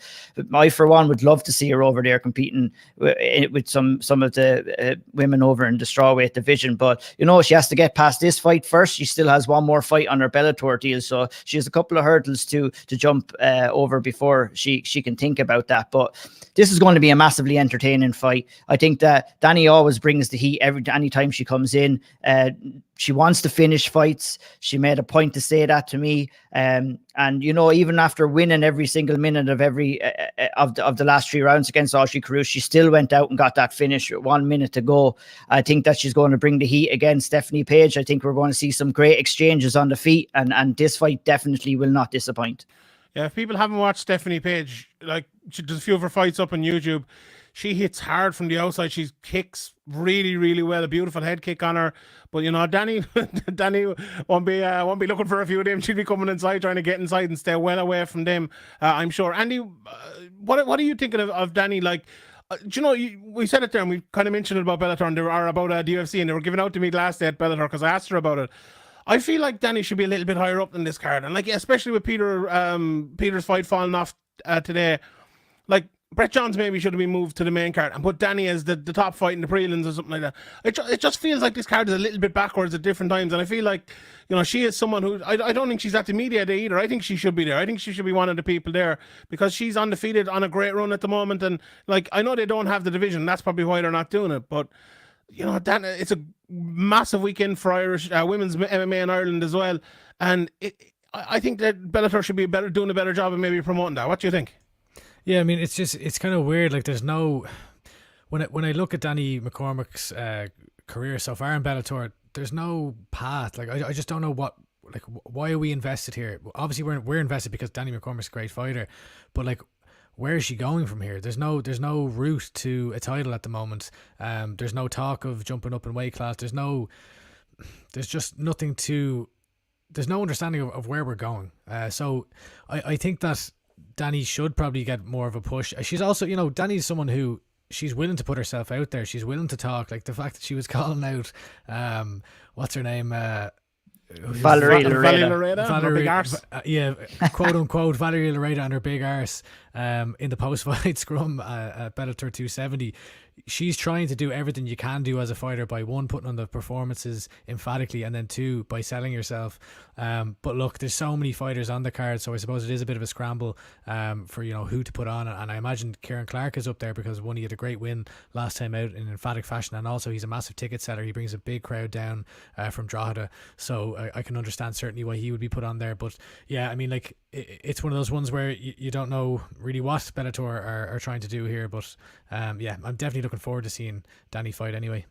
I, for one, would love to see her over there competing with some of the women over in the strawweight division. But, she has to get past this fight first. She still has one more fight on her Bellator deal. So she has a couple of hurdles to jump over before she can think about that. But this is going to be a massively entertaining fight. I think that Danny always brings the heat anytime she comes in. She wants to finish fights. She made a point to say that to me. And even after winning every single minute of every of the last 3 rounds against Audrey Karouche, she still went out and got that finish with 1 minute to go. I think that she's going to bring the heat against Stephanie Page. I think we're going to see some great exchanges on the feet, and this fight definitely will not disappoint. Yeah, if people haven't watched Stephanie Page, like she does a few of her fights up on YouTube. She hits hard from the outside. She kicks really, really well. A beautiful head kick on her. But you know, Danny won't be looking for a few of them. She'll be coming inside, trying to get inside and stay well away from them. I'm sure. Andy, what are you thinking of Danny? Like, do you know, we said it there, and we kind of mentioned it about Bellator and about the UFC, and they were giving out to me last day at Bellator because I asked her about it. I feel like Danny should be a little bit higher up than this card, and like especially with Peter's fight falling off today, like Brett Johns maybe should have been moved to the main card and put Danny as the top fight in the prelims or something like that. It just feels like this card is a little bit backwards at different times, and I feel like, you know, she is someone who I don't think she's at the media day either. I think she should be there. I think she should be one of the people there because she's undefeated on a great run at the moment, and like I know they don't have the division, that's probably why they're not doing it, but. You know, it's a massive weekend for Irish women's MMA in Ireland as well, and I think that Bellator should be doing a better job of maybe promoting that. What do you think? Yeah, I mean, it's kind of weird. Like, there's no when I look at Danny McCormack's career so far in Bellator, there's no path. Like, I just don't know why are we invested here? Obviously, we're invested because Danny McCormack's a great fighter, but like, where is she going from here? There's no route to a title at the moment. There's no talk of jumping up in weight class. There's no understanding of where we're going. So I think that Danny should probably get more of a push. She's also, you know, Danny's someone who she's willing to put herself out there. She's willing to talk. Like the fact that she was calling out, what's her name? Valerie Loretta, yeah, quote unquote Valerie Loretta and her big arse in the post-fight scrum at Bellator 270. She's trying to do everything you can do as a fighter by one, putting on the performances emphatically, and then two, by selling yourself. But look, there's so many fighters on the card, so I suppose it is a bit of a scramble for, you know, who to put on. And I imagine Kyron Clark is up there because one, he had a great win last time out in emphatic fashion, and also he's a massive ticket seller. He brings a big crowd down from Drogheda, so I can understand certainly why he would be put on there. But yeah, I mean, like, it's one of those ones where you don't know really what Bellator are trying to do here, but yeah, I'm definitely looking forward to seeing Danny fight anyway.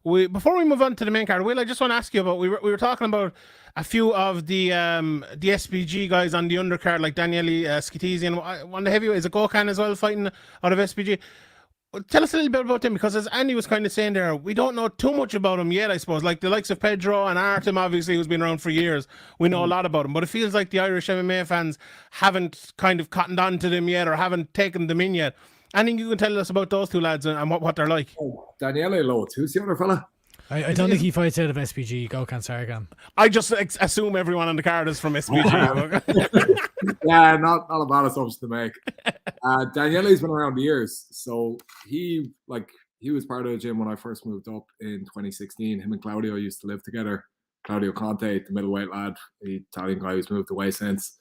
Before we move on to the main card, Will, I just want to ask you about, we were talking about a few of the SPG guys on the undercard, like Daniele Scatisi, and on the heavyweight, is it Gokhan as well fighting out of SPG? Tell us a little bit about them, because as Andy was kind of saying there, we don't know too much about him yet, I suppose. Like the likes of Pedro and Artem, obviously, who's been around for years, we know a lot about him, but it feels like the Irish MMA fans haven't kind of cottoned on to them yet, or haven't taken them in yet. Anything you can tell us about those two lads and what they're like? Daniele Lowe, who's the other fella? I don't think he fights out of SPG, Gokhan Sargon. I just assume everyone on the card is from SPG. Yeah, not a bad assumption to make. Daniele's been around years, so he was part of the gym when I first moved up in 2016. Him and Claudio used to live together. Claudio Conte, the middleweight lad, the Italian guy who's moved away since.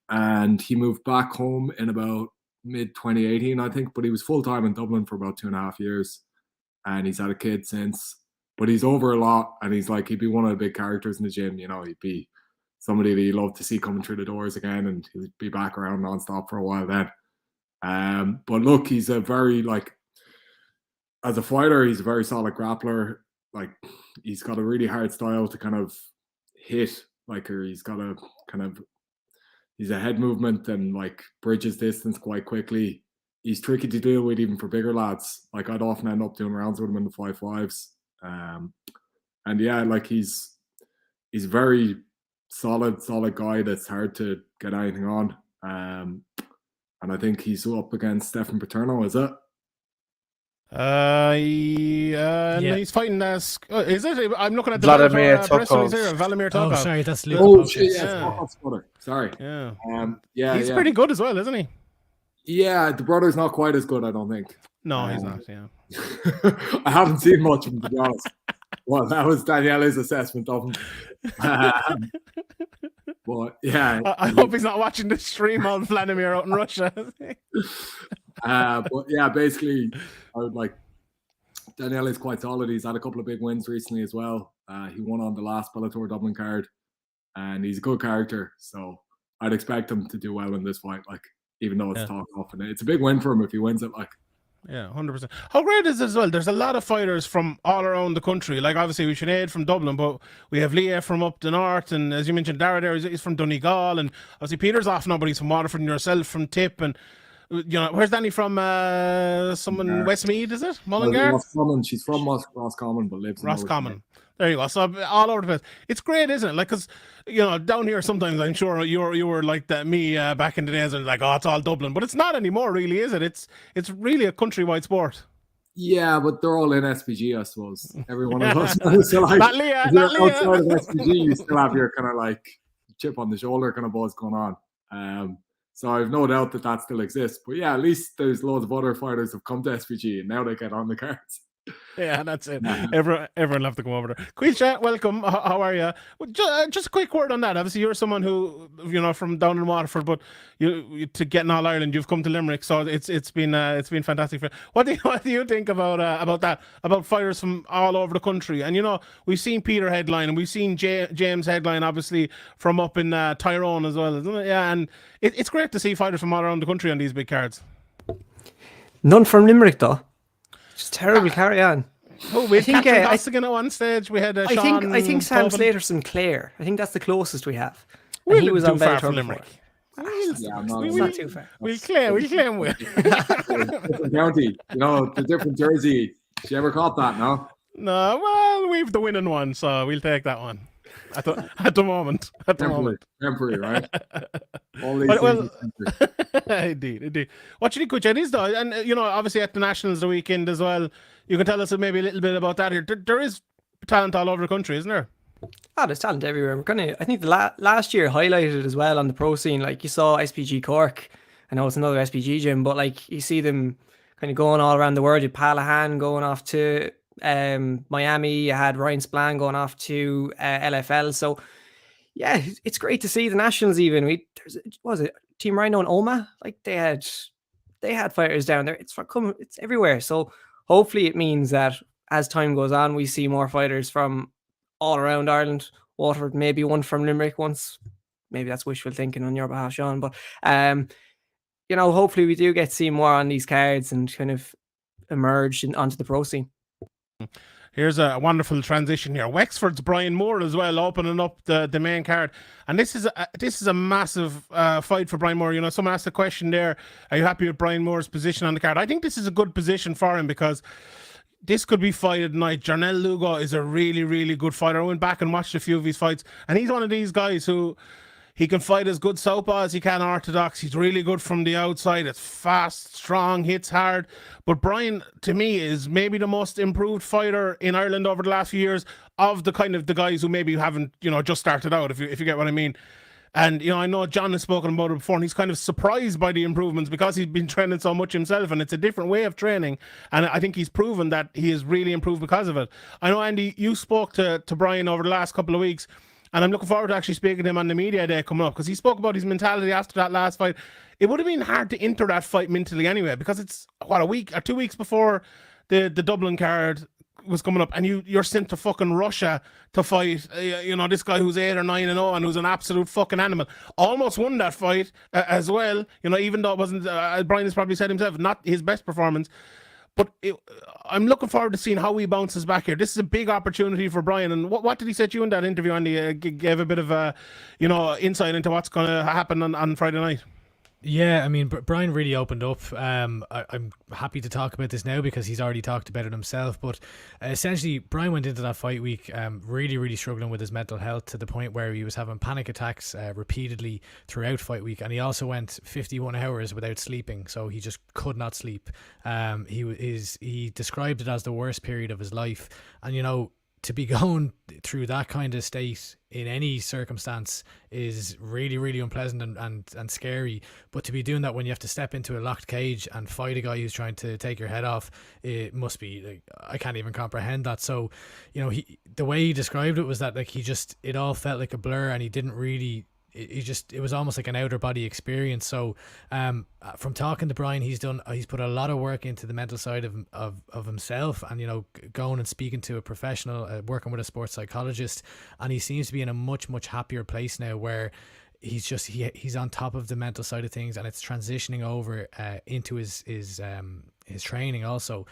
And he moved back home in about mid-2018, I think, but he was full-time in Dublin for about 2.5 years, and he's had a kid since. But he's over a lot, and he'd be one of the big characters in the gym. You know, he'd be somebody that you love to see coming through the doors again, and he'd be back around non-stop for a while then. But look, he's a very, as a fighter, he's a very solid grappler. Like, he's got a really hard style to kind of hit, or he's got a kind of, he's a head movement and bridges distance quite quickly. He's tricky to deal with even for bigger lads. Like, I'd often end up doing rounds with him in the 5-5s. And yeah, he's a very solid guy that's hard to get anything on. And I think he's up against Stefan Paterno, is it? Yeah. He's fighting is it? I'm looking at the Vladimir Tokov. Vladimir Tokov. Oh, sorry, that's Luke. Oh, shit, yeah. Sorry. Yeah. He's pretty good as well, isn't he? Yeah, the brother's not quite as good, I don't think. No, he's not, yeah. I haven't seen much of him, to be honest. Well, that was Daniele's assessment of him. But yeah. I hope he's not watching the stream on Vladimir out in Russia. But yeah, basically, I would Daniele's quite solid. He's had a couple of big wins recently as well. He won on the last Bellator Dublin card, and he's a good character. So I'd expect him to do well in this fight, even though it's talked off. And it's a big win for him if he wins it. Yeah, 100%. How great is it as well? There's a lot of fighters from all around the country. Like, obviously, we Sinead from Dublin, but we have Leah from up the north. And as you mentioned, Dara there is from Donegal. And obviously, Peter's off now, but he's from Waterford, and yourself from Tip. And, where's Danny from? Someone, Westmead, is it? Mullingar? Roscommon. She's from Roscommon, but lives in Roscommon. There you go. So all over the place. It's great, isn't it? Like, because down here sometimes I'm sure you were like that. Me back in the days, and like, oh, it's all Dublin, but it's not anymore, really, is it? It's really a countrywide sport. Yeah, but they're all in SPG, I suppose. Every one of us. So like, Not Leah. if you're outside of SPG, you still have your kind of like chip on the shoulder kind of buzz going on. So I've no doubt that still exists. But yeah, at least there's loads of other fighters who've come to SPG and now they get on the cards. Yeah, that's it. Everyone love to come over there. Quisha, welcome. How are you? Well, just a quick word on that. Obviously, you're someone who from down in Waterford, but you to get in All Ireland, you've come to Limerick, so it's been fantastic. What do you think about that? About fighters from all over the country? And we've seen Peter headline, and we've seen James headline, obviously from up in Tyrone as well, isn't it? Yeah, and it's great to see fighters from all around the country on these big cards. None from Limerick though. Just terrible. Carry on. Oh, we had Catherine Costigan at one stage. We had Sean. I think Sam Tobin. Slater's from Clare. I think that's the closest we have. We're he was too on far Bellator from before. Limerick. It's not too far. We'll claim we're. Different county, the different jersey. She ever caught that? No. No, well, we've the winning one, so we'll take that one. At the moment. Temporary, right? All these things Indeed. What do you think, Coach Eddie's though? And obviously at the Nationals the weekend as well. You can tell us maybe a little bit about that here. There is talent all over the country, isn't there? Oh, there's talent everywhere. I think the last year highlighted as well on the pro scene. Like you saw SPG Cork. I know it's another SPG gym, but like you see them kind of going all around the world. You had Palahan going off to Miami. You had Ryan Splan going off to LFL. So yeah, it's great to see the Nationals even. What was it Team Rhino and Oma? Like they had fighters down there. It's everywhere. So hopefully it means that as time goes on, we see more fighters from all around Ireland. Waterford, maybe one from Limerick once. Maybe that's wishful thinking on your behalf, Sean. But hopefully we do get to see more on these cards and kind of emerge onto the pro scene. Here's a wonderful transition here. Wexford's Brian Moore as well, opening up the main card, and this is a massive fight for Brian Moore. Someone asked a question there: are you happy with Brian Moore's position on the card? I think this is a good position for him because this could be fight at night. Jarnell Lugo is a really, really good fighter. I went back and watched a few of his fights, and he's one of these guys who he can fight as good southpaw as he can orthodox. He's really good from the outside. It's fast, strong, hits hard. But Brian, to me, is maybe the most improved fighter in Ireland over the last few years of the kind of the guys who maybe haven't, just started out, if you get what I mean. And, I know John has spoken about it before, and he's kind of surprised by the improvements because he's been training so much himself, and it's a different way of training. And I think he's proven that he has really improved because of it. I know, Andy, you spoke to Brian over the last couple of weeks, and I'm looking forward to actually speaking to him on the media day coming up because he spoke about his mentality after that last fight. It would have been hard to enter that fight mentally anyway because it's, a week or 2 weeks before the Dublin card was coming up, and you're sent to fucking Russia to fight, this guy who's 8 or 9-0 and who's an absolute fucking animal. Almost won that fight as well, even though it wasn't, Brian has probably said himself, not his best performance. But I'm looking forward to seeing how he bounces back here. This is a big opportunity for Brian. And what did he say to you in that interview, Andy? Gave a bit of insight into what's going to happen on Friday night. Yeah, I mean, Brian really opened up. I'm happy to talk about this now because he's already talked about it himself. But essentially, Brian went into that fight week really, really struggling with his mental health to the point where he was having panic attacks repeatedly throughout fight week. And he also went 51 hours without sleeping. So he just could not sleep. He described it as the worst period of his life. And, to be going through that kind of state in any circumstance is really, really unpleasant and scary. But to be doing that when you have to step into a locked cage and fight a guy who's trying to take your head off, it must be like, I can't even comprehend that. So, the way he described it was that like it all felt like a blur, and he didn't really. It was almost like an outer body experience. So from talking to Brian, he's put a lot of work into the mental side of himself, and going and speaking to a professional, working with a sports psychologist, and he seems to be in a much, much happier place now where he's on top of the mental side of things, and it's transitioning over into his his training also.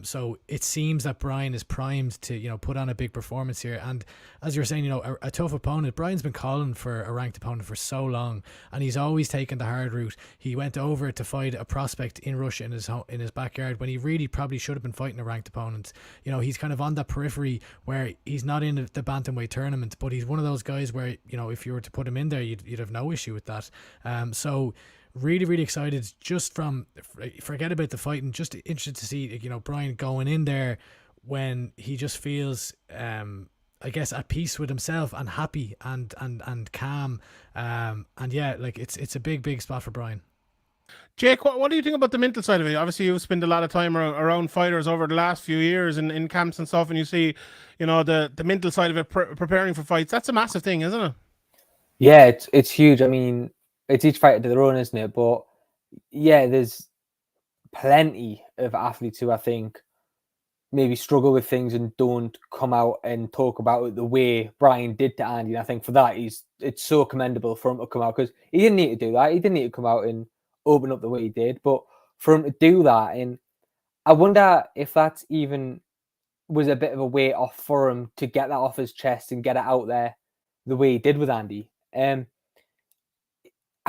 So it seems that Brian is primed to, you know, put on a big performance here. And as you're saying, you know, a tough opponent. Brian's been calling for a ranked opponent for so long, and he's always taken the hard route. He went over to fight a prospect in Russia in his backyard when he really probably should have been fighting a ranked opponent. You know, he's kind of on that periphery where he's not in the bantamweight tournament, but he's one of those guys where, you know, if you were to put him in there, you'd have no issue with that. So really, really excited just from, forget about the fighting, just interested to see, you know, Brian going in there when he just feels, I guess, at peace with himself and happy and calm. And yeah, like it's a big spot for Brian. Jake, what do you think about the mental side of it? Obviously, you've spent a lot of time around fighters over the last few years in camps and stuff, and you see, you know, the mental side of it, preparing for fights. That's a massive thing, isn't it? Yeah, it's huge. I mean, it's each fighter to their own, isn't it? But yeah, there's plenty of athletes who I think maybe struggle with things and don't come out and talk about it the way Brian did to Andy. And I think for that, it's so commendable for him to come out, because he didn't need to do that. He didn't need to come out and open up the way he did. But for him to do that, and I wonder if that's even was a bit of a weight off for him to get that off his chest and get it out there the way he did with Andy.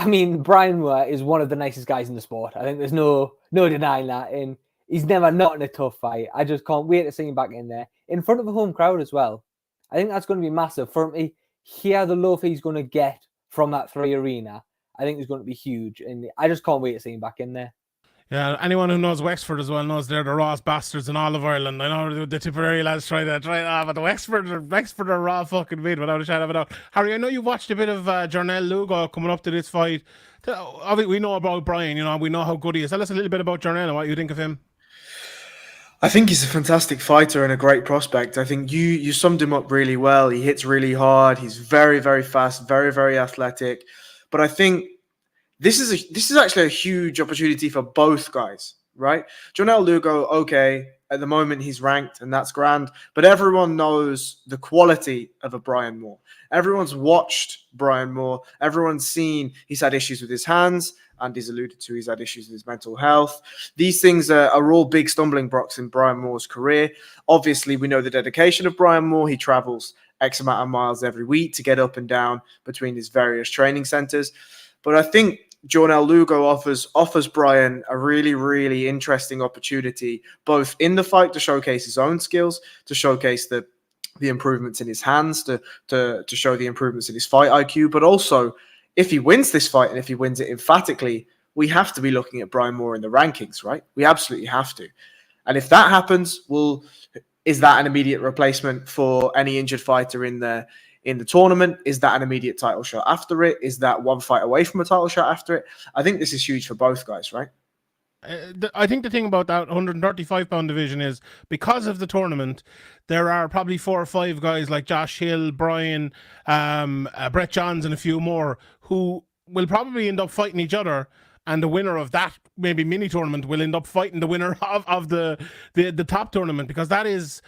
I mean, Brian Moore is one of the nicest guys in the sport. I think there's no denying that. And he's never not in a tough fight. I just can't wait to see him back in there in front of a home crowd as well. I think that's going to be massive for him to hear the love he's going to get from that 3 arena. I think it's going to be huge. And I just can't wait to see him back in there. Yeah, anyone who knows Wexford as well knows they're the rawest bastards in all of Ireland. I know the Tipperary lads try that, but the Wexford are raw fucking meat without a shadow of a doubt. Harry, I know you watched a bit of Jarnell Lugo coming up to this fight. Obviously, we know about Brian, you know, we know how good he is. Tell us a little bit about Jarnell and what you think of him. I think he's a fantastic fighter and a great prospect. I think you summed him up really well. He hits really hard. He's very, very fast, very, very athletic. But I think this is actually a huge opportunity for both guys, right? Jarnell Lugo, okay, at the moment he's ranked and that's grand, but everyone knows the quality of a Brian Moore. Everyone's watched Brian Moore. Everyone's seen he's had issues with his hands, and he's alluded to he's had issues with his mental health. These things are all big stumbling blocks in Brian Moore's career. Obviously, we know the dedication of Brian Moore. He travels X amount of miles every week to get up and down between his various training centers. But I think Jarnell Lugo offers Brian a really, really interesting opportunity, both in the fight to showcase his own skills, to showcase the improvements in his hands, to show the improvements in his fight IQ, but also if he wins this fight and if he wins it emphatically, we have to be looking at Brian Moore in the rankings, right? We absolutely have to. And if that happens, is that an immediate replacement for any injured fighter in the tournament? Is that an immediate title shot after it? Is that one fight away from a title shot after it? I think this is huge for both guys, right? I think the thing about that 135-pound division is because of the tournament, there are probably 4 or 5 guys like Josh Hill, Brian, Brett Johns, and a few more who will probably end up fighting each other. And the winner of that maybe mini tournament will end up fighting the winner of the top tournament, because that is,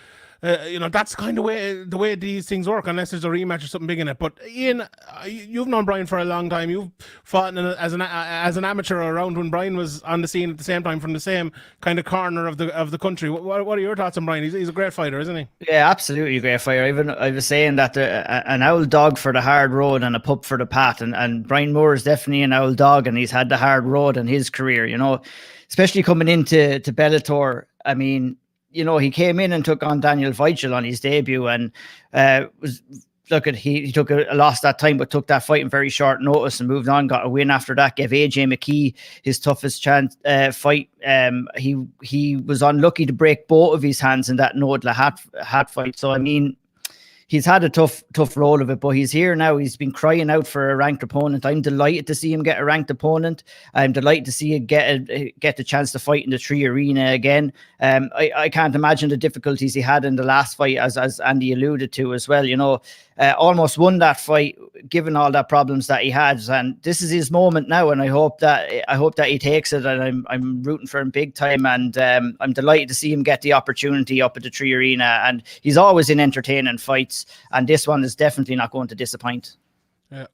you know, that's kind of the way these things work, unless there's a rematch or something big in it. But Ian, you've known Brian for a long time. You've fought as an amateur around when Brian was on the scene at the same time from the same kind of corner of the country. What are your thoughts on Brian? He's a great fighter, isn't he? Yeah, absolutely a great fighter. I was saying that an owl dog for the hard road and a pup for the pat, and Brian Moore is definitely an owl dog, and he's had the hard road in his career, you know, especially coming into Bellator. I mean, you know, he came in and took on Daniel Weichel on his debut, and he took a loss that time, but took that fight in very short notice and moved on, got a win after that, gave AJ McKee his toughest chance fight. He was unlucky to break both of his hands in that Nodla hat fight. So I mean, he's had a tough roll of it, but he's here now. He's been crying out for a ranked opponent. I'm delighted to see him get a ranked opponent. I'm delighted to see him get the chance to fight in the 3 arena again. I can't imagine the difficulties he had in the last fight, as Andy alluded to as well. You know, almost won that fight given all the problems that he had, and this is his moment now. And I hope that he takes it. And I'm rooting for him big time. And I'm delighted to see him get the opportunity up at the 3 arena. And he's always in entertaining fights, and this one is definitely not going to disappoint.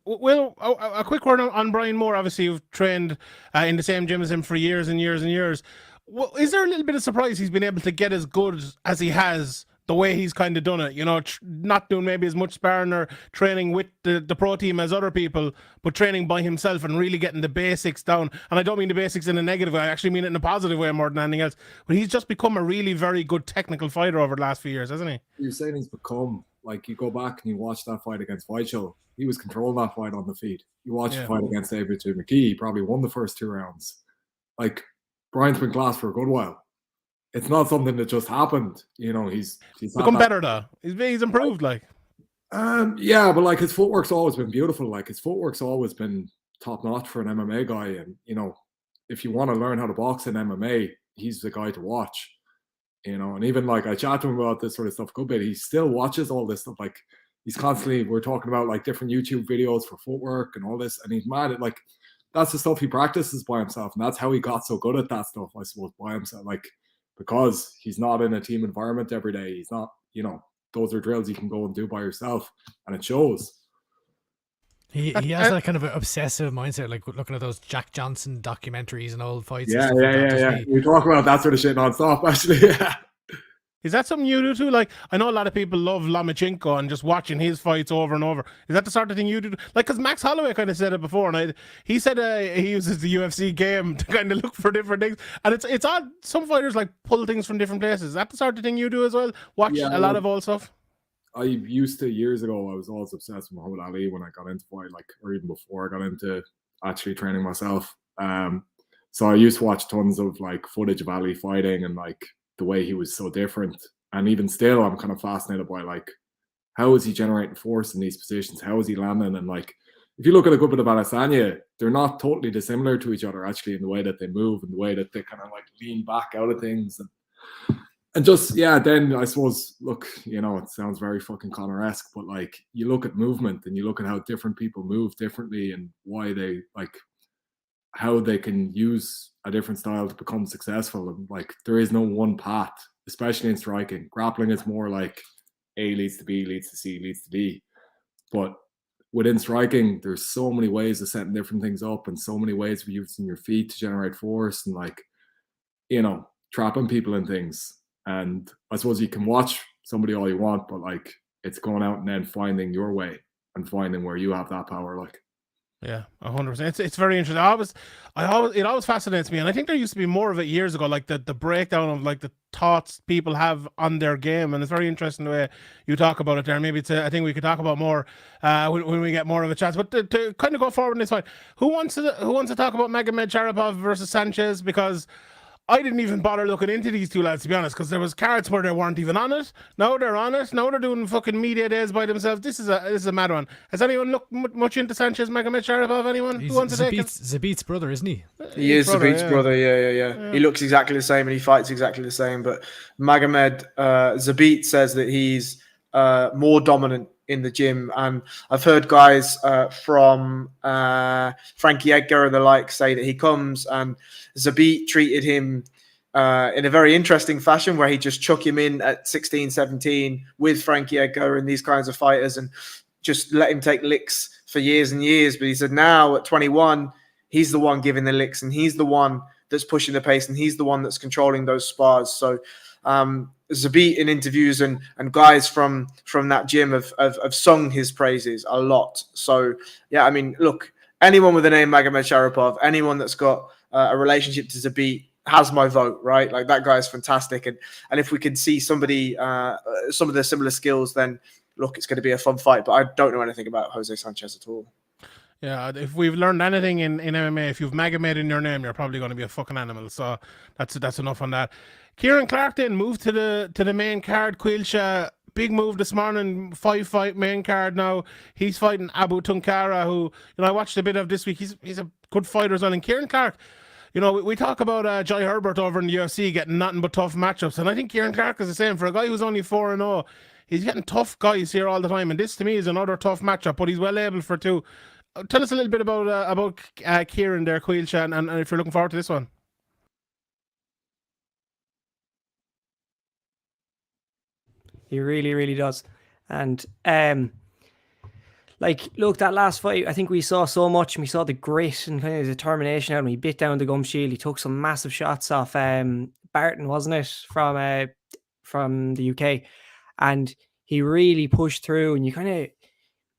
Well, a quick word on Brian Moore. Obviously, you've trained in the same gym as him for years and years and years. Well, is there a little bit of surprise he's been able to get as good as he has the way he's kind of done it? You know, not doing maybe as much sparring or training with the pro team as other people, but training by himself and really getting the basics down. And I don't mean the basics in a negative way. I actually mean it in a positive way more than anything else. But he's just become a really very good technical fighter over the last few years, hasn't he? You're saying he's become, like, you go back and you watch that fight against Weichel, he was controlling that fight on the feet. You watch the fight against David McKee, he probably won the first 2 rounds. Like, Brian's been class for a good while. It's not something that just happened. You know, he's become better though. He's improved, like. Yeah, but like his footwork's always been beautiful. Like his footwork's always been top notch for an MMA guy. And you know, if you want to learn how to box in MMA, he's the guy to watch. You know, and even like I chat to him about this sort of stuff a good bit. He still watches all this stuff. Like he's constantly, we're talking about like different YouTube videos for footwork and all this, and he's mad at like that's the stuff he practices by himself, and that's how he got so good at that stuff, I suppose, by himself. Like because he's not in a team environment every day. He's not, you know, those are drills you can go and do by yourself, and it shows. He has that kind of obsessive mindset, like looking at those Jack Johnson documentaries and old fights. Yeah, and stuff like yeah. We talk about that sort of shit nonstop, actually. Yeah. Is that something you do too? Like, I know a lot of people love Lomachenko and just watching his fights over and over. Is that the sort of thing you do? Like, because Max Holloway kind of said it before, and he said he uses the UFC game to kind of look for different things. And it's odd. Some fighters like pull things from different places. Is that the sort of thing you do as well? Watch a lot of old stuff? I used to, years ago, I was always obsessed with Muhammad Ali when I got into fight, like, or even before I got into actually training myself. So I used to watch tons of like footage of Ali fighting and like the way he was so different. And even still, I'm kind of fascinated by like, how is he generating force in these positions? How is he landing? And like, if you look at a good bit of Adesanya, they're not totally dissimilar to each other actually in the way that they move and the way that they kind of like lean back out of things. And just, yeah, then I suppose, look, you know, it sounds very fucking Conor-esque, but like you look at movement and you look at how different people move differently and why they like, how they can use a different style to become successful. And like, there is no one path, especially in striking. Grappling is more like A leads to B, leads to C, leads to D. But within striking, there's so many ways of setting different things up and so many ways of using your feet to generate force and like, you know, trapping people and things. And I suppose you can watch somebody all you want, but like it's going out and then finding your way and finding where you have that power. Like, yeah, 100%. It's very interesting. It always fascinates me, and I think there used to be more of it years ago, like the breakdown of like the thoughts people have on their game, and it's very interesting the way you talk about it there. Maybe I think we could talk about more when we get more of a chance. But to kind of go forward in this fight, who wants to talk about Magomed Sharapov versus Sanchez? Because I didn't even bother looking into these two lads, to be honest, because there was cards where they weren't even on it. Now they're on it. Now they're doing fucking media days by themselves. This is a mad one. Has anyone looked much into Sanchez Magomed Sharapov? Anyone who wants to take it? Zabit's brother, isn't he? He is Zabit's brother. Yeah. He looks exactly the same and he fights exactly the same. But Magomed, Zabit says that he's more dominant in the gym, and I've heard guys from Frankie Edgar and the like say that he comes and Zabit treated him in a very interesting fashion where he just chuck him in at 16, 17 with Frankie Edgar and these kinds of fighters and just let him take licks for years and years. But he said now at 21, he's the one giving the licks and he's the one that's pushing the pace and he's the one that's controlling those spars. So Zabit in interviews and guys from that gym have sung his praises a lot. So yeah, I mean, look, anyone with the name Magomed Sharapov, anyone that's got a relationship to Zabit has my vote, right? Like that guy's fantastic, and if we can see somebody some of the similar skills, then look, it's going to be a fun fight. But I don't know anything about Jose Sanchez at all. Yeah, if we've learned anything in MMA, if you've Magomed in your name, you're probably going to be a fucking animal. So that's enough on that. Kyron Clark then moved to the main card. Quilsha, big move this morning, 5-fight main card now. He's fighting Abu Tunkara, who, you know, I watched a bit of this week. He's a good fighter as well. And Kyron Clark, you know, we talk about Jai Herbert over in the UFC getting nothing but tough matchups. And I think Kyron Clark is the same. For a guy who's only 4-0, he's getting tough guys here all the time. And this, to me, is another tough matchup, but he's well able for two. Tell us a little bit about Kyron there, Quilsha, and if you're looking forward to this one. He really, really does. And like, look, that last fight, I think we saw so much, and we saw the grit and kind of determination out of him. He bit down the gum shield. He took some massive shots off Barton, wasn't it, from the UK, and he really pushed through. And you kind of,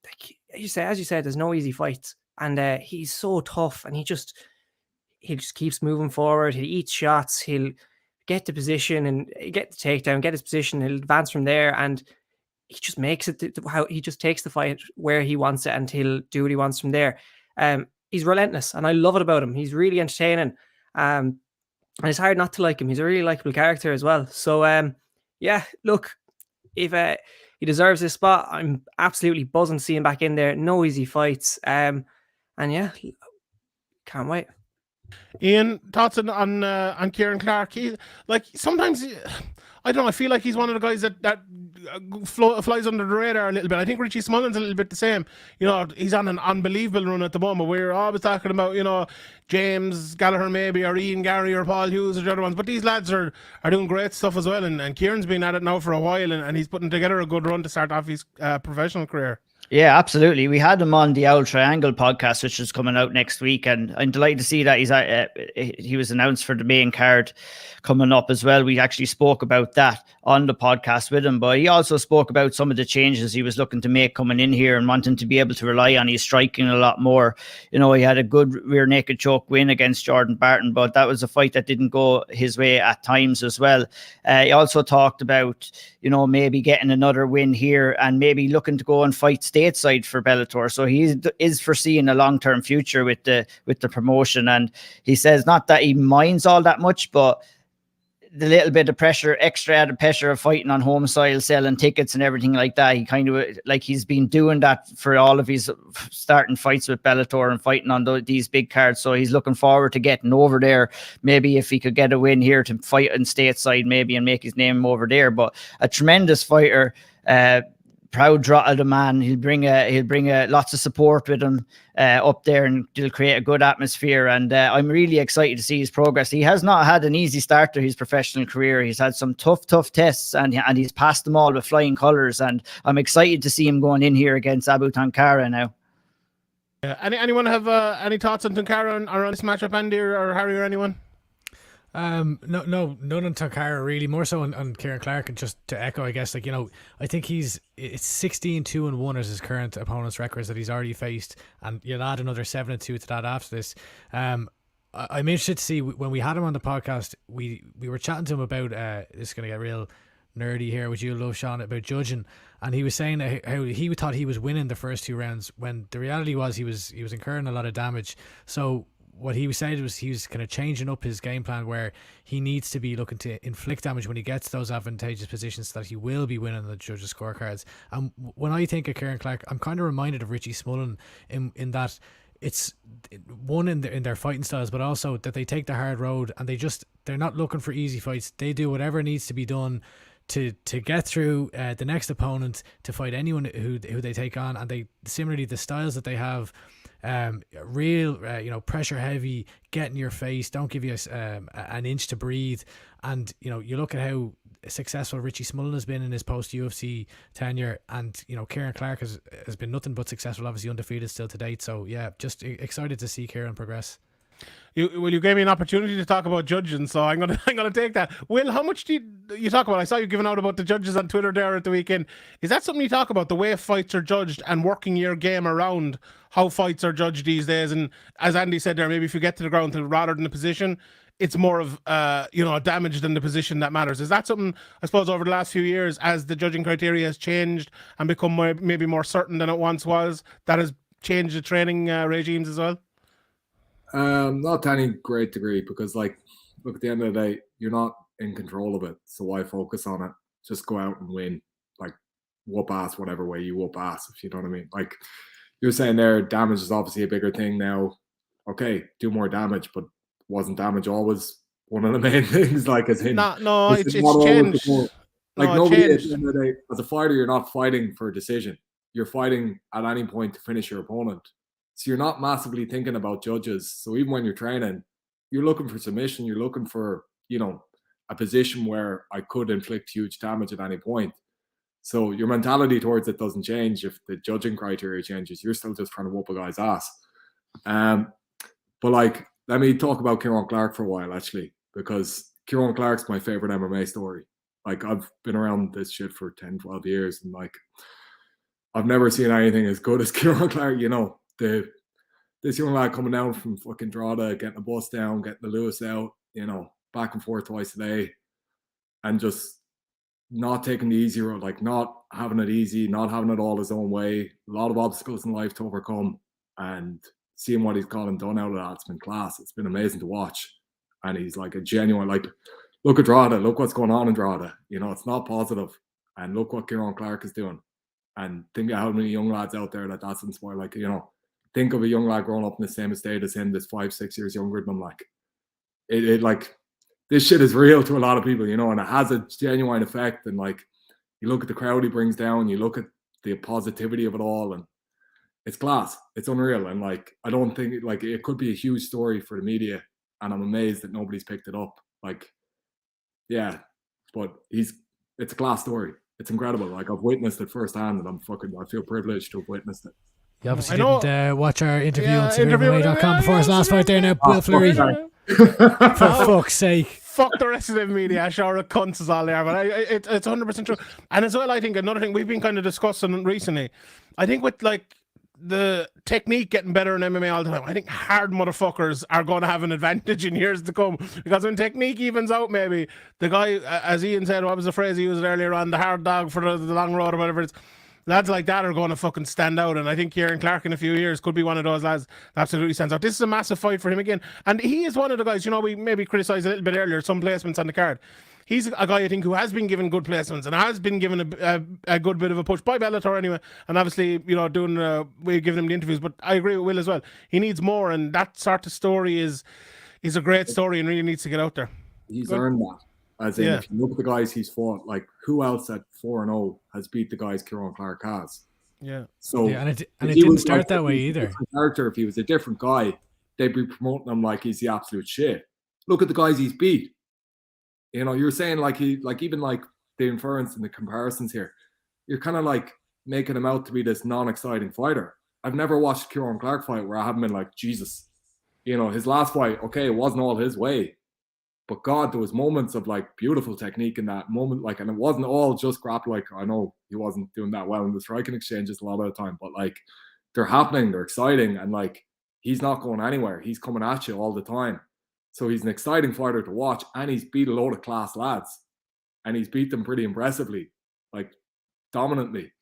like, as you said, there's no easy fights, and he's so tough, and he just keeps moving forward. He eats shots. He'll get the position and get the takedown, get his position. He'll advance from there, and he just makes it how he just takes the fight where he wants it, and he'll do what he wants from there. He's relentless, and I love it about him. He's really entertaining, and it's hard not to like him. He's a really likable character as well. So, yeah, look, if he deserves this spot, I'm absolutely buzzing to see him back in there. No easy fights, and yeah, can't wait. Ian, thoughts on Kyron Clark? Sometimes, I don't know, I feel like he's one of the guys that flies under the radar a little bit. I think Richie Smullen's a little bit the same. He's on an unbelievable run at the moment. We're always talking about, James Gallagher maybe, or Ian Gary, or Paul Hughes, or the other ones. But these lads are doing great stuff as well. And Kieran's been at it now for a while, and he's putting together a good run to start off his professional career. Yeah, absolutely. We had him on the Owl Triangle podcast, which is coming out next week, and I'm delighted to see that he was announced for the main card coming up as well. We actually spoke about that on the podcast with him, but he also spoke about some of the changes he was looking to make coming in here and wanting to be able to rely on his striking a lot more. He had a good rear naked choke win against Jordan Barton, but that was a fight that didn't go his way at times as well. He also talked about, maybe getting another win here and maybe looking to go and fight stateside for Bellator. So he is foreseeing a long-term future with the promotion. And he says not that he minds all that much, but the little bit of extra added pressure of fighting on home soil, selling tickets and everything like that. He kind of he's been doing that for all of his starting fights with Bellator and fighting on these big cards. So he's looking forward to getting over there. Maybe if he could get a win here to fight in stateside, maybe, and make his name over there. But a tremendous fighter, proud Drottle the man. He'll bring lots of support with him up there, and he'll create a good atmosphere. And I'm really excited to see his progress. He has not had an easy start to his professional career. He's had some tough tests, and he's passed them all with flying colours. And I'm excited to see him going in here against Abu Tankara now. Anyone have any thoughts on Tankara or on this matchup, Andy or Harry or anyone? No, none on Tankara really. More so on Kyron Clark, and just to echo, I guess, I think it's 16-2-1 as his current opponent's records that he's already faced, and you'll add another 7-2 to that after this. I'm interested to see, when we had him on the podcast, we were chatting to him about this is going to get real nerdy here with you, Love Sean, about judging, and he was saying how he thought he was winning the first two rounds when the reality was he was incurring a lot of damage. So what he said was he was kind of changing up his game plan, where he needs to be looking to inflict damage when he gets those advantageous positions, so that he will be winning the judges' scorecards. And when I think of Kyron Clark, I'm kind of reminded of Richie Smullen in that it's one in their fighting styles, but also that they take the hard road, and they're not looking for easy fights. They do whatever needs to be done to get through the next opponent, to fight anyone who they take on. And similarly, the styles that they have, real pressure heavy, get in your face, don't give you an inch to breathe. And you look at how successful Richie Smullen has been in his post UFC tenure, and Kyron Clark has been nothing but successful, obviously undefeated still to date. So yeah, just excited to see Kyron progress. You gave me an opportunity to talk about judging, so I'm gonna take that. Will, how much do you talk about? I saw you giving out about the judges on Twitter there at the weekend. Is that something you talk about, the way fights are judged, and working your game around how fights are judged these days? And as Andy said there, maybe if you get to the ground rather than the position, it's more of damage than the position that matters. Is that something, I suppose, over the last few years, as the judging criteria has changed and become maybe more certain than it once was, that has changed the training regimes as well? Not to any great degree, because look, at the end of the day, you're not in control of it, so why focus on it? Just go out and win, whoop ass whatever way you whoop ass, if you know what I mean. Like you were saying there, damage is obviously a bigger thing now. Okay, do more damage, but wasn't damage always one of the main things? It's changed. Nobody at the end of the day, as a fighter, you're not fighting for a decision. You're fighting at any point to finish your opponent. So you're not massively thinking about judges. So even when you're training, you're looking for submission. You're looking for, a position where I could inflict huge damage at any point. So your mentality towards it doesn't change if the judging criteria changes. You're still just trying to whoop a guy's ass. But like, let me talk about Kyron Clark for a while, actually, because Kyron Clark's my favorite MMA story. Like, I've been around this shit for 10, 12 years, and like, I've never seen anything as good as Kyron Clark. You know, this young lad coming down from fucking Drogheda, getting the bus down, getting the Lewis out, you know, back and forth twice a day, and just not taking the easy road, like not having it easy, not having it all his own way. A lot of obstacles in life to overcome, and seeing what he's got and done out of that, it's been class. It's been amazing to watch. And he's like a genuine, like, look at Drogheda, look what's going on in Drogheda. You know, it's not positive. And look what Kyron Clark is doing. And think of how many young lads out there that's inspired. Like, you know, think of a young lad growing up in the same estate as him, that's 5-6 years younger than him. Like, it like, this shit is real to a lot of people, you know, and it has a genuine effect. And like, you look at the crowd he brings down, you look at the positivity of it all, and it's class. It's unreal. And like, I don't think like it could be a huge story for the media, and I'm amazed that nobody's picked it up. Like, yeah, but it's a class story. It's incredible. Like, I've witnessed it firsthand, and I feel privileged to have witnessed it. You obviously didn't watch our interview on SevereMMA.com before his last fight there now, Will Fleury. For fuck's sake. Fuck the rest of the media, sure, it cunts is all there, but it's 100% true. And as well, I think another thing we've been kind of discussing recently, I think with like the technique getting better in MMA all the time, I think hard motherfuckers are going to have an advantage in years to come, because when technique evens out, maybe the guy, as Ian said, what was the phrase he used earlier on, the hard dog for the long road or whatever it is, lads like that are going to fucking stand out. And I think Kyron Clark in a few years could be one of those lads that absolutely stands out. This is a massive fight for him again. And he is one of the guys, you know, we maybe criticised a little bit earlier, some placements on the card. He's a guy, I think, who has been given good placements and has been given a good bit of a push by Bellator anyway. And obviously, you know, we've given him the interviews, but I agree with Will as well. He needs more, and that sort of story is a great story and really needs to get out there. He's earned that. As in, if you look at the guys he's fought, like, who else at 4-0 has beat the guys Kyron Clark has? Yeah. So and it didn't start like, that way either. Character, if he was a different guy, they'd be promoting him like he's the absolute shit. Look at the guys he's beat. You know, you're saying like even like the inference and the comparisons here, you're kind of like making him out to be this non-exciting fighter. I've never watched a Kyron Clark fight where I haven't been like, Jesus. You know, his last fight, okay, it wasn't all his way. But God, there was moments of like beautiful technique in that moment, like, and it wasn't all just grapple. Like, I know he wasn't doing that well in the striking exchanges a lot of the time, but like, they're happening, they're exciting, and like, he's not going anywhere. He's coming at you all the time. So he's an exciting fighter to watch, and he's beat a load of class lads, and he's beat them pretty impressively, like dominantly.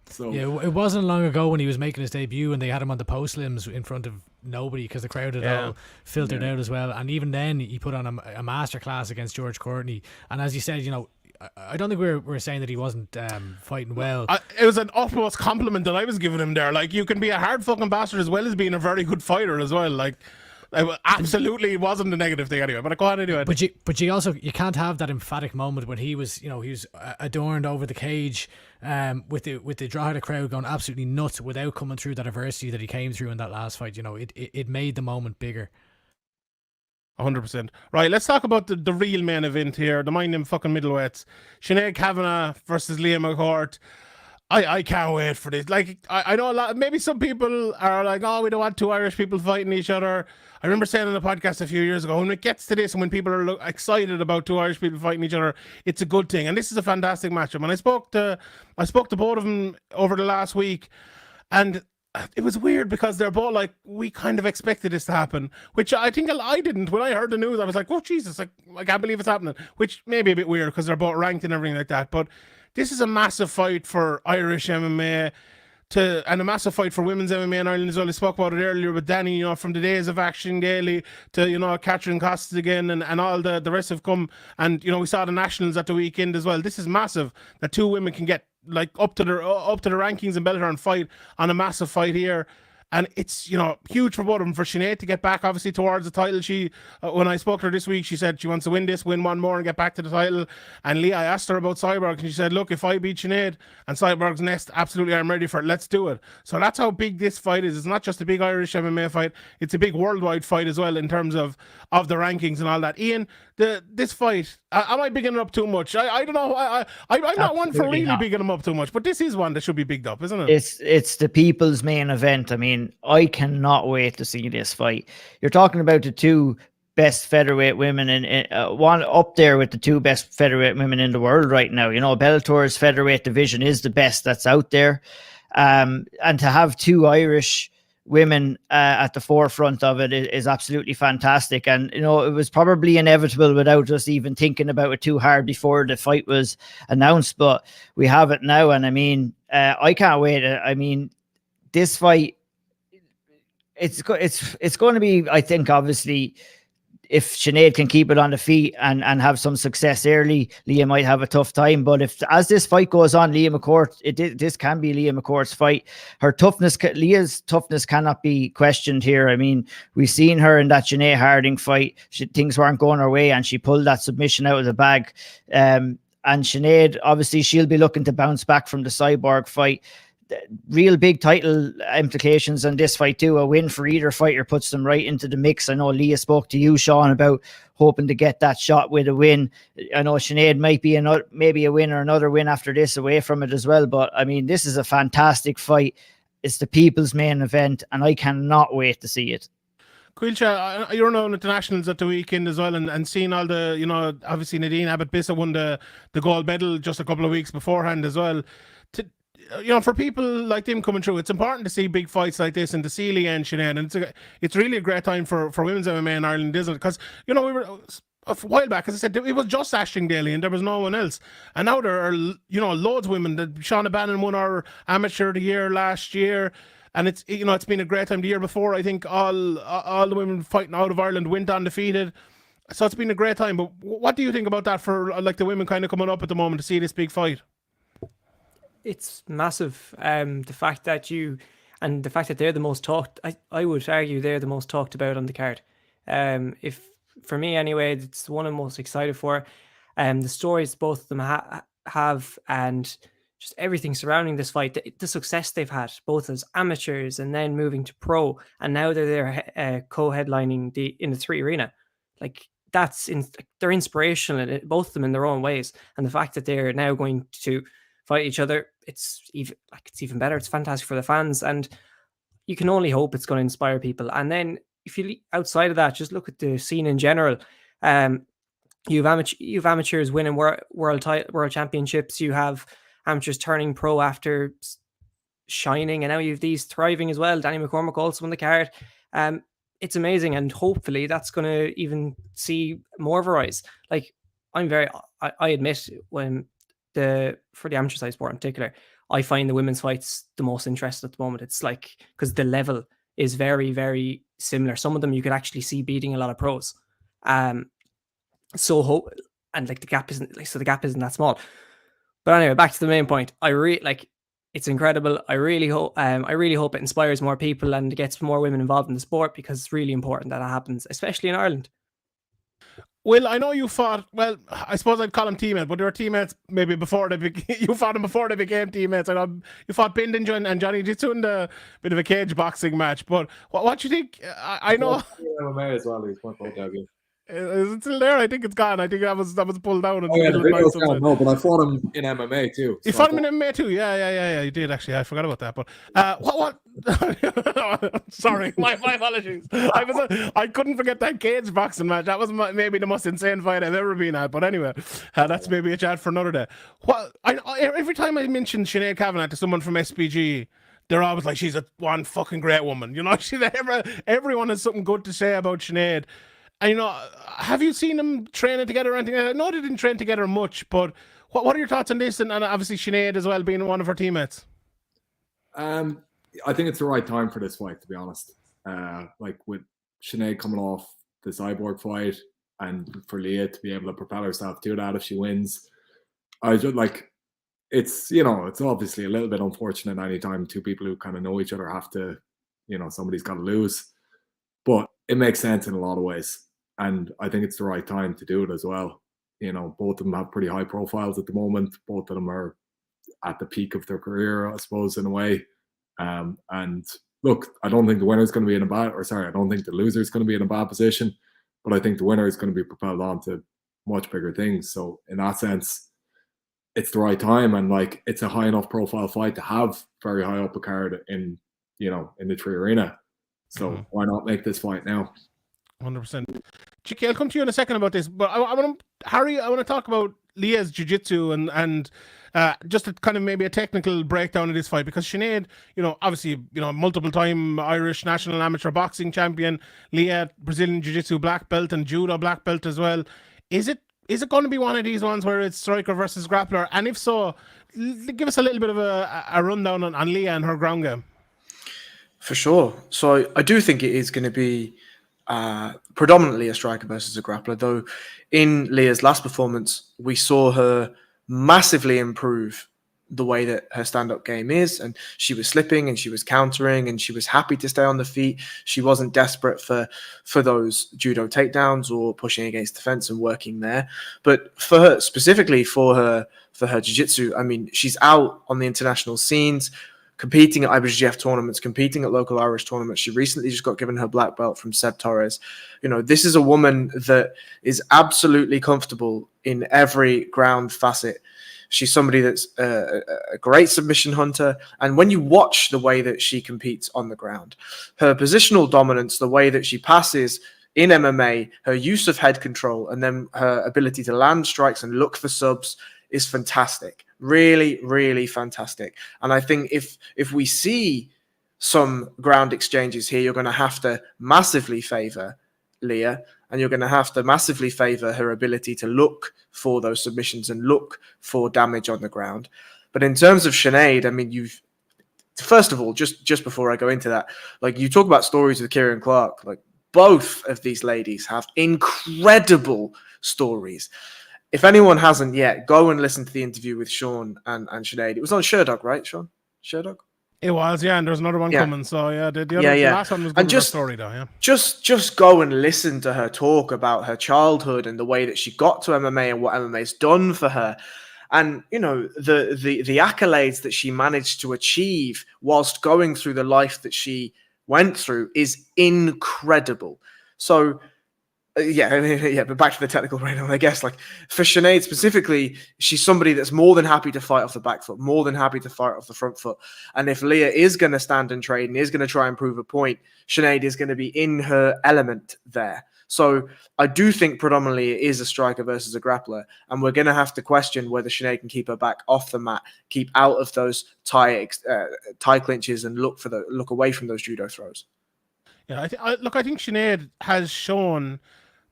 So yeah, it wasn't long ago when he was making his debut and they had him on the post limbs in front of nobody because the crowd had all filtered out as well. And even then, he put on a masterclass against George Courtney. And as you said, you know, I don't think we're saying that he wasn't fighting well. It was an utmost compliment that I was giving him there. Like, you can be a hard fucking bastard as well as being a very good fighter as well. Like, absolutely, it wasn't a negative thing anyway. But I go on anyway. But you can't have that emphatic moment when he was adorned over the cage, with the Drogheda crowd going absolutely nuts without coming through that adversity that he came through in that last fight. You know, it made the moment bigger. 100%. Right, let's talk about the real main event here. The mind them fucking middleweights. Shannon Cavanagh versus Liam Mccourt. I can't wait for this. Like, I know a lot, maybe some people are like, oh, we don't want two Irish people fighting each other. I remember saying on the podcast a few years ago, when it gets to this and when people are excited about two Irish people fighting each other, it's a good thing. And this is a fantastic matchup. And I spoke to both of them over the last week, and it was weird because they're both like, we kind of expected this to happen, which I think I didn't. When I heard the news, I was like, oh, Jesus, like, I can't believe it's happening, which may be a bit weird because they're both ranked and everything like that. But this is a massive fight for Irish MMA and a massive fight for women's MMA in Ireland as well. I spoke about it earlier with Danny, you know, from the days of Action Daly to, you know, Catherine Costigan and all the rest have come. And, you know, we saw the Nationals at the weekend as well. This is massive that two women can get like up to the rankings in Bellator and fight on a massive fight here. And it's, you know, huge for both of them. For Sinead to get back, obviously, towards the title. She, when I spoke to her this week, she said she wants to win this, win one more, and get back to the title. And Leah, I asked her about Cyborg, and she said, look, if I beat Sinead and Cyborg's next, absolutely, I'm ready for it. Let's do it. So that's how big this fight is. It's not just a big Irish MMA fight. It's a big worldwide fight as well in terms of the rankings and all that. Ian, this fight, am I bigging it up too much? I don't know. I'm not one for Absolutely really not. bigging them up too much, but this is one that should be bigged up, isn't it? It's the people's main event. I mean, I cannot wait to see this fight. You're talking about the two best featherweight women in one up there with the two best featherweight women in the world right now. You know, Bellator's featherweight division is the best that's out there. And to have two Irish women at the forefront of it is absolutely fantastic. And, you know, it was probably inevitable without us even thinking about it too hard before the fight was announced, but we have it now. And I mean, I can't wait. I mean, this fight, it's going to be, I think, obviously, if Sinead can keep it on the feet and have some success early, Leah might have a tough time. But if, as this fight goes on, Leah Mccourt, this can be Leah Mccourt's fight. Her toughness, Leah's toughness cannot be questioned here. I mean, we've seen her in that Janae Harding fight. Things weren't going her way and she pulled that submission out of the bag. And Sinead, obviously, she'll be looking to bounce back from the Cyborg fight. Real big title implications on this fight too. A win for either fighter puts them right into the mix. I know Leah spoke to you, Sean, about hoping to get that shot with a win. I know Sinead might be maybe a win or another win after this away from it as well. But I mean, this is a fantastic fight. It's the people's main event, and I cannot wait to see it. Quilcha, you're known at the Nationals at the weekend as well, and seeing all the, you know, obviously Nadine Abbott-Bissa won the gold medal just a couple of weeks beforehand as well. You know, for people like them coming through, it's important to see big fights like this and to see Leah and Shannon. And it's really a great time for women's MMA in Ireland, isn't it? Because, you know, we were a while back, as I said, it was just Aisling Daly and there was no one else. And now there are, you know, loads of women. Shauna Bannon won our Amateur of the Year last year. And it's, you know, it's been a great time the year before. I think all the women fighting out of Ireland went undefeated. So it's been a great time. But what do you think about that for, like, the women kind of coming up at the moment to see this big fight? It's massive. The fact that they're the most talked, I would argue they're the most talked about on the card. If for me anyway, it's the one I'm most excited for. The stories both of them have and just everything surrounding this fight, the success they've had both as amateurs and then moving to pro, and now they're there co-headlining in the 3 Arena. Like they're inspirational, both of them in their own ways. And the fact that they're now going to fight each other, it's even better. It's fantastic for the fans, and you can only hope it's going to inspire people. And then if you outside of that, just look at the scene in general. You've amateurs winning world championships. You have amateurs turning pro after shining, and now you've these thriving as well. Danny Mccormack also on the card. It's amazing, and hopefully that's going to even see more of a rise. Like I admit for the amateur side sport in particular, I find the women's fights the most interesting at the moment. It's like, because the level is very, very similar. Some of them you could actually see beating a lot of pros. The gap isn't that small. But anyway, back to the main point. It's incredible. I really hope it inspires more people and gets more women involved in the sport, because it's really important that it happens, especially in Ireland. Well, I know you fought, well, I suppose I'd call them teammates, but they were teammates maybe before you fought them before they became teammates. I know you fought Bindon and Johnny Jitsu in the bit of a cage boxing match, but what do you think? I know. MMA as well, he's quite both out. Is it still there? I think it's gone. I think that was pulled down. Oh yeah, the video's gone. No, but I fought him in MMA too. You fought him in MMA too? Yeah. You did actually. I forgot about that. But what? Sorry, my apologies. I couldn't forget that cage boxing match. That was maybe the most insane fight I've ever been at. But anyway, that's maybe a chat for another day. Every time I mention Sinead Cavanagh to someone from SPG, they're always like, she's one fucking great woman. You know, everyone has something good to say about Sinead. And, you know, have you seen them training together or anything? I know they didn't train together much, but what are your thoughts on this? And obviously Sinead as well being one of her teammates. I think it's the right time for this fight, to be honest. Like with Sinead coming off the Cyborg fight, and for Leah to be able to propel herself to that if she wins, I just like, it's, you know, it's obviously a little bit unfortunate anytime two people who kind of know each other have to you know, somebody's got to lose. But it makes sense in a lot of ways. And I think it's the right time to do it as well. You know, both of them have pretty high profiles at the moment. Both of them are at the peak of their career, I suppose, in a way. And look, I don't think the winner is going to be in a bad, or sorry, I don't think the loser is going to be in a bad position, but I think the winner is going to be propelled on to much bigger things. So in that sense, it's the right time, and like it's a high enough profile fight to have very high up a card in, you know, in the Tree Arena. So why not make this fight now? 100%. Chicky, I'll come to you in a second about this, but I want to, Harry, I want to talk about Leah's jiu-jitsu and just a kind of maybe a technical breakdown of this fight, because Sinead, you know, obviously, you know, multiple-time Irish national amateur boxing champion, Leah, Brazilian jiu-jitsu black belt and judo black belt as well. Is it going to be one of these ones where it's striker versus grappler? And if so, give us a little bit of a rundown on Leah and her ground game. For sure. So I do think it is going to be predominantly a striker versus a grappler, though in Leah's last performance, we saw her massively improve the way that her stand-up game is, and she was slipping and she was countering and she was happy to stay on the feet. She wasn't desperate for those judo takedowns or pushing against the fence and working there. But for her, specifically for her jiu-jitsu, I mean, she's out on the international scenes, competing at IBJJF tournaments, competing at local Irish tournaments. She recently just got given her black belt from Seb Torres. You know, this is a woman that is absolutely comfortable in every ground facet. She's somebody that's a great submission hunter. And when you watch the way that she competes on the ground, her positional dominance, the way that she passes in MMA, her use of head control, and then her ability to land strikes and look for subs is fantastic. Really, really fantastic. And I think if we see some ground exchanges here, you're going to have to massively favor Leah, and you're going to have to massively favor her ability to look for those submissions and look for damage on the ground. But in terms of Sinead, I mean, first of all, just before I go into that, like you talk about stories with Kyron Clark, like both of these ladies have incredible stories. If anyone hasn't yet, go and listen to the interview with Sean and Sinead. It was on Sherdog, right, Sean? Sherdog? It was, yeah, and there's another one coming. So yeah, the last one was good. And just story though, yeah. Just go and listen to her talk about her childhood and the way that she got to MMA and what MMA's done for her. And you know, the accolades that she managed to achieve whilst going through the life that she went through is incredible. So but back to the technical breakdown, I guess. Like for Sinead specifically, she's somebody that's more than happy to fight off the back foot, more than happy to fight off the front foot. And if Leah is going to stand and trade and is going to try and prove a point, Sinead is going to be in her element there. So I do think predominantly it is a striker versus a grappler, and we're going to have to question whether Sinead can keep her back off the mat, keep out of those tie clinches, and look away from those judo throws. Yeah, I think Sinead has shown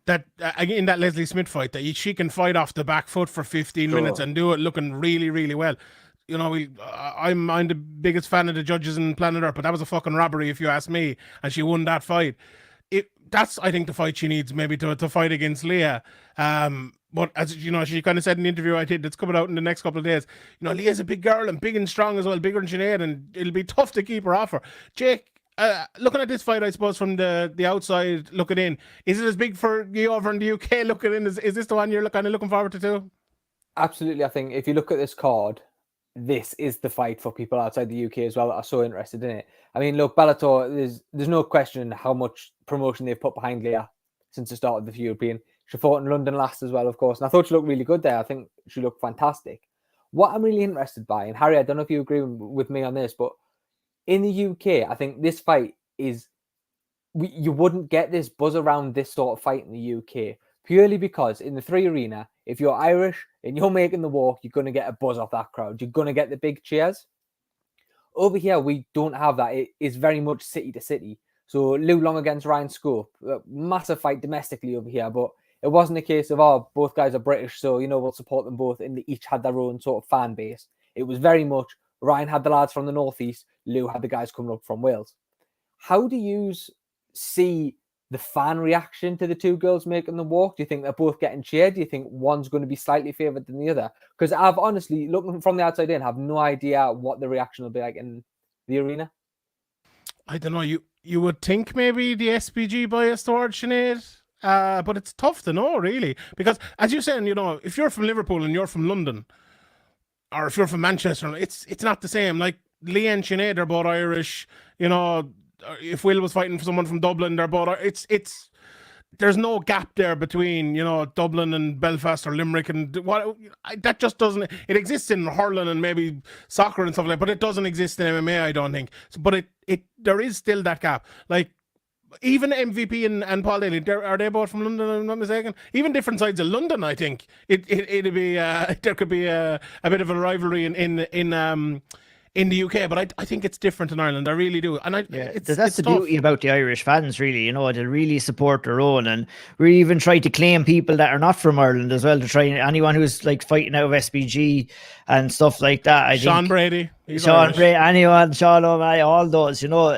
that in that Leslie Smith fight that she can fight off the back foot for 15 minutes and do it looking really, really well. You know, I'm the biggest fan of the judges in Planet Earth, but that was a fucking robbery if you ask me, and she won that fight. That's I think the fight she needs maybe to fight against Leah. But as you know, she kind of said in the interview I did that's coming out in the next couple of days, you know, Leah's a big girl and big and strong as well, bigger than Sinead, and it'll be tough to keep her off her. Jake, looking at this fight, I suppose from the outside looking in, is it as big for you over in the UK looking in? Is this the one you're kind of looking forward to too? Absolutely. I think if you look at this card, this is the fight for people outside the UK as well that are so interested in it. I mean, look, Bellator, there's no question how much promotion they've put behind Leah since the start of the European. She fought in London last as well, of course, and I thought she looked really good there. I think she looked fantastic. What I'm really interested by, and Harry, I don't know if you agree with me on this, but in the UK, I think this fight is, you wouldn't get this buzz around this sort of fight in the UK purely because in the Three Arena, if you're Irish and you're making the walk, you're going to get a buzz off that crowd. You're going to get the big cheers. Over here, we don't have that. It is very much city to city. So Lou Long against Ryan Scope, massive fight domestically over here, but it wasn't a case of, both guys are British, so, you know, we'll support them both, and they each had their own sort of fan base. It was very much, Ryan had the lads from the Northeast, Lou had the guys coming up from Wales. How do you see the fan reaction to the two girls making the walk? Do you think they're both getting cheered? Do you think one's going to be slightly favoured than the other? Because I've honestly, looking from the outside in, have no idea what the reaction will be like in the arena. I don't know. You would think maybe the SPG bias towards Sinead, but it's tough to know really, because as you're saying, you know, if you're from Liverpool and you're from London, or if you're from Manchester, it's not the same. Like Lee and Sinead are both Irish. You know, if Will was fighting for someone from Dublin, they're both. It's there's no gap there between, you know, Dublin and Belfast or Limerick, and that just doesn't. It exists in hurling and maybe soccer and stuff like that, but it doesn't exist in MMA, I don't think. But there is still that gap. Like even MVP and Paul Daly, are they both from London? If I'm not mistaken. Even different sides of London, I think it'd be there could be a bit of a rivalry in the UK, but I think it's different in Ireland. I really do. And that's the tough. beauty about the Irish fans, really. You know, they really support their own, and we even try to claim people that are not from Ireland as well, to try anyone who's like fighting out of SPG and stuff like that. Sean Brady, Sean Brady, anyone, Sean O'Malley, all those, you know,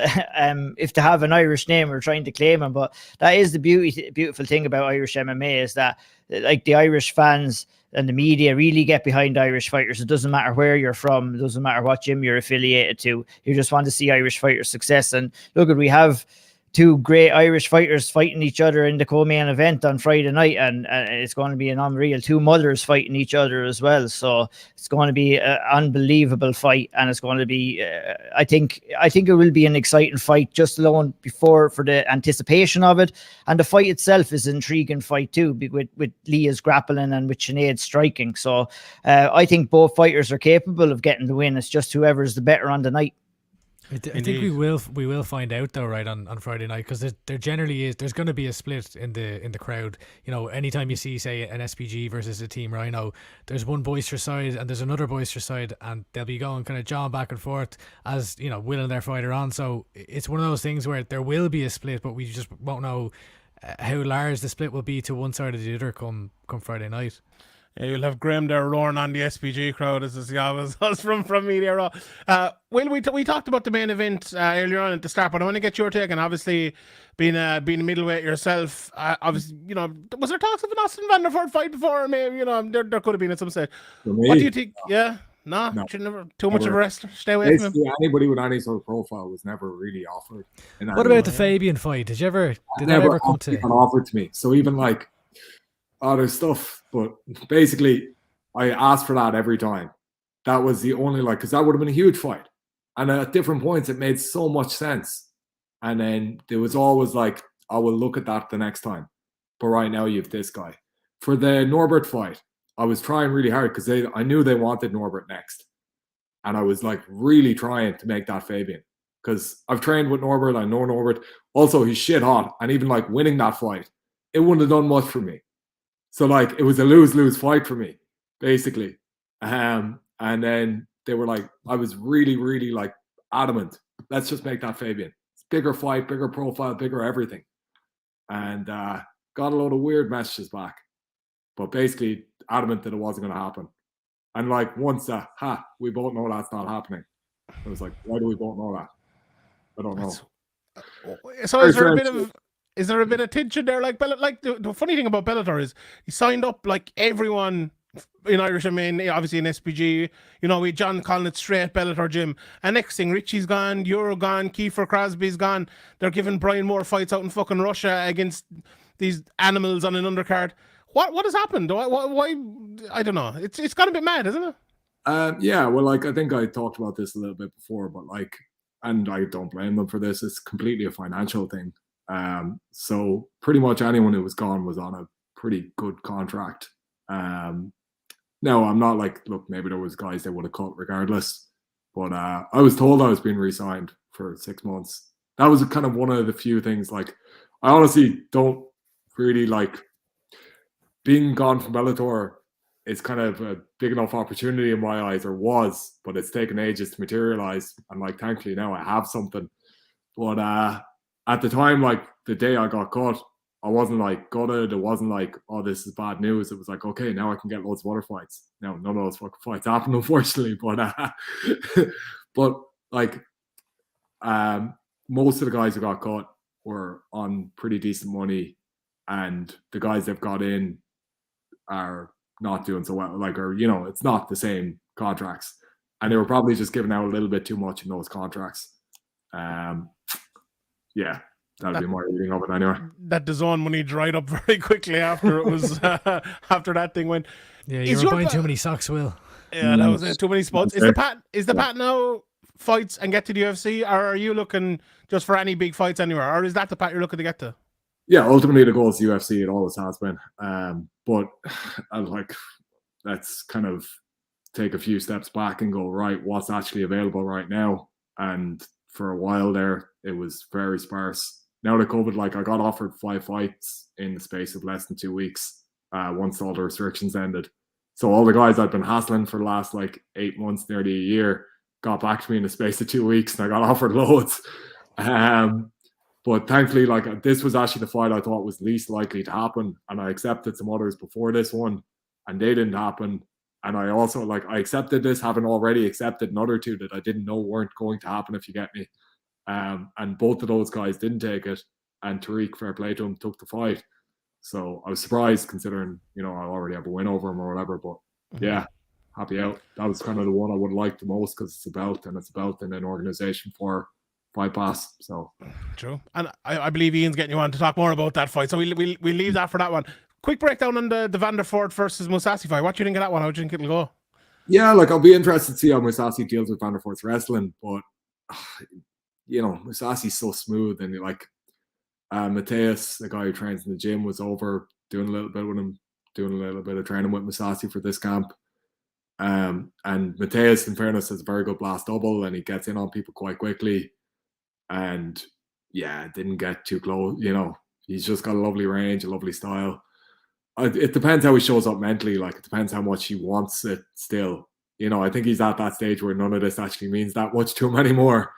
if they have an Irish name, we're trying to claim them. But that is the beautiful thing about Irish MMA, is that like the Irish fans and the media really get behind Irish fighters. It doesn't matter where you're from. It doesn't matter what gym you're affiliated to. You just want to see Irish fighters' success. And look, we have two great Irish fighters fighting each other in the co-main event on Friday night, and it's going to be an unreal. Two mothers fighting each other as well, so it's going to be an unbelievable fight, and it's going to be. I think it will be an exciting fight, just alone for the anticipation of it, and the fight itself is an intriguing fight too, with Leah's grappling and with Sinead's striking. So I think both fighters are capable of getting the win. It's just whoever's the better on the night. I think we will find out though, right, on Friday night, because there generally is. There's going to be a split in the crowd. You know, anytime you see, say, an SPG versus a Team Rhino, there's one boisterous side and there's another boisterous side, and they'll be going kind of jawing back and forth as, you know, willing their fighter on. So it's one of those things where there will be a split, but we just won't know how large the split will be to one side or the other come Friday night. Yeah, you'll have Graham there roaring on the SPG crowd, as is always us from Media Raw. Will, we talked about the main event earlier on at the start, but I want to get your take. And obviously, being a middleweight yourself, obviously, you know, was there talks of an Austin Van der Voort fight before? Maybe, you know, there could have been at some stage. What do you think? Yeah, no. Should never too much of a wrestler. Stay away from him. Anybody with any sort of profile was never really offered. What about the Fabian fight? Did that ever come to? Offered to me. So even like other stuff, but basically I asked for that every time. That was the only, like, because that would have been a huge fight, and at different points it made so much sense, and then there was always like, I will look at that the next time, but right now you have this guy. For the Norbert fight, I was trying really hard because I knew they wanted Norbert next, and I was like really trying to make that Fabian, because I've trained with Norbert, I know Norbert. Also, he's shit hot, and even like winning that fight, it wouldn't have done much for me. So like it was a lose-lose fight for me, basically. And then they were like, I was really, really like adamant. Let's just make that Fabian. It's bigger fight, bigger profile, bigger everything. And got a load of weird messages back, but basically adamant that it wasn't going to happen. And like once we both know that's not happening. I was like, why do we both know that? I don't know. So is there a bit of tension there? Like the funny thing about Bellator is he signed up like everyone in Irish MMA, obviously in SPG. You know, we John calling it straight Bellator gym. And next thing, Richie's gone, Euro gone, Kiefer Crosby's gone. They're giving Brian Moore fights out in fucking Russia against these animals on an undercard. What has happened? Why? I don't know. It's got a bit mad, isn't it? Yeah. Well, like I think I talked about this a little bit before, but like, and I don't blame them for this. It's completely a financial thing. So pretty much anyone who was gone was on a pretty good contract. No, I'm not like, look, maybe there was guys they would have cut regardless, but I was told I was being re-signed for 6 months. That was kind of one of the few things. Like, I honestly don't really like being gone from Bellator. It's kind of a big enough opportunity in my eyes, or was, but it's taken ages to materialize. And like, thankfully now I have something. But at the time, like the day I got cut, I wasn't like gutted. It wasn't like, oh, this is bad news. It was like, okay, now I can get loads of other fights. Now, none of those fucking fights happened, unfortunately. But like, most of the guys who got cut were on pretty decent money, and the guys they've got in are not doing so well. Like, or you know, it's not the same contracts, and they were probably just giving out a little bit too much in those contracts. yeah, that'd be my reading of it anyway. That DAZN money dried up very quickly after it was after that thing went. Yeah, Is you were your buying pa- too many socks, Will. Yeah, that was too many spots. Is the pat now fights and get to the UFC, or are you looking just for any big fights anywhere, or is that the pat you're looking to get to? Yeah, ultimately the goal is UFC. It always has been. But let's kind of take a few steps back and go, right, what's actually available right now? And for a while there, it was very sparse. Now that COVID, I got offered 5 fights in the space of less than 2 weeks once all the restrictions ended. So all the guys I'd been hassling for the last 8 months, nearly a year, got back to me in the space of 2 weeks, and I got offered loads. But thankfully, this was actually the fight I thought was least likely to happen, and I accepted some others before this one, and they didn't happen. And I also I accepted this, having already accepted another 2 that I didn't know weren't going to happen, if you get me. And both of those guys didn't take it, and Tariq, fair play to him, took the fight. So I was surprised, considering I already have a win over him or whatever. But yeah, happy out. That was kind of the one I would like the most, because it's a belt, and it's a belt in an organization for Fight Pass. So true. And I believe Ian's getting you on to talk more about that fight, so we'll leave that for that one. Quick breakdown on the Van der Voort versus Mousasi fight. What do you think of that one? How do you think it'll go? Yeah, I'll be interested to see how Mousasi deals with Van der Voort's wrestling, but Mousasi's so smooth, and Mateus, the guy who trains in the gym, was over doing a little bit with him, doing a little bit of training with Mousasi for this camp. And Mateus, in fairness, has a very good blast double, and he gets in on people quite quickly. And yeah, didn't get too close. He's just got a lovely range, a lovely style. It depends how he shows up mentally. It depends how much he wants it still. I think he's at that stage where none of this actually means that much to him anymore.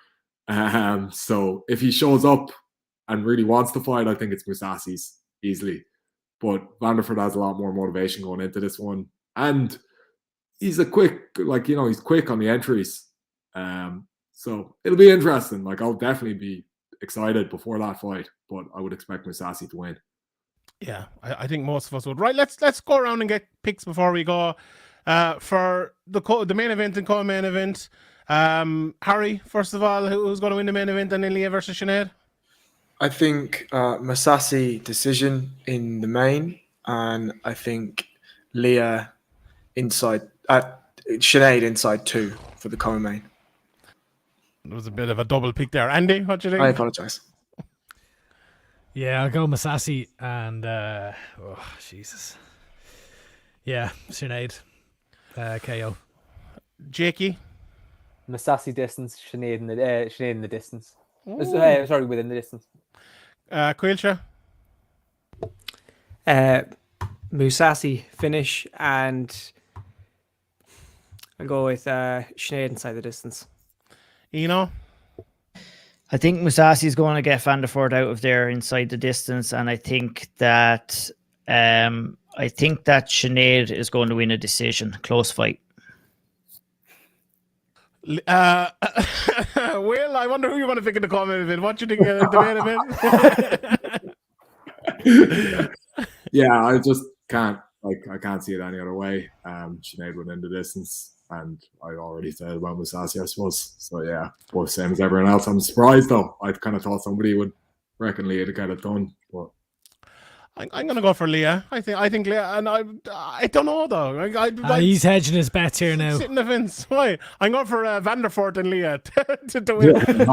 So if he shows up and really wants to fight, I think it's Mousasi's easily. But Van der Voort has a lot more motivation going into this one. And he's a quick, he's quick on the entries. So it'll be interesting. I'll definitely be excited before that fight, but I would expect Mousasi to win. Yeah, I think most of us would. Right, let's go around and get picks before we go for the main event and co-main event. Harry, first of all, who's going to win the main event, and then Leah versus Sinead? I think Mousasi decision in the main, and I think Leah inside, Sinead inside 2 for the co-main. There was a bit of a double pick there. Andy, what do you think? I apologize. Yeah, I'll go Mousasi and Jesus. Yeah, Sinead. KO. Jakey? Mousasi distance, Sinead in the distance. Sorry, within the distance. Quailsha? Mousasi finish, and I'll go with Sinead inside the distance. I think Mousasi is going to get Van der Voort out of there inside the distance, and I think that Sinead is going to win a decision, close fight. Will, I wonder who you want to pick in the comment event. What do you think of the main event? Yeah, I just can't. I can't see it any other way. Sinead would end the distance, and I already said about Mousasi, I suppose. So yeah, both same as everyone else. I'm surprised though. I kind of thought somebody would reckon Leah to get it done, but I'm gonna go for Leah. I think Leah, and I don't know though. He's hedging his bets here now. Sitting the fence. Why? I'm going for Van der Voort and Leah to win. Yeah.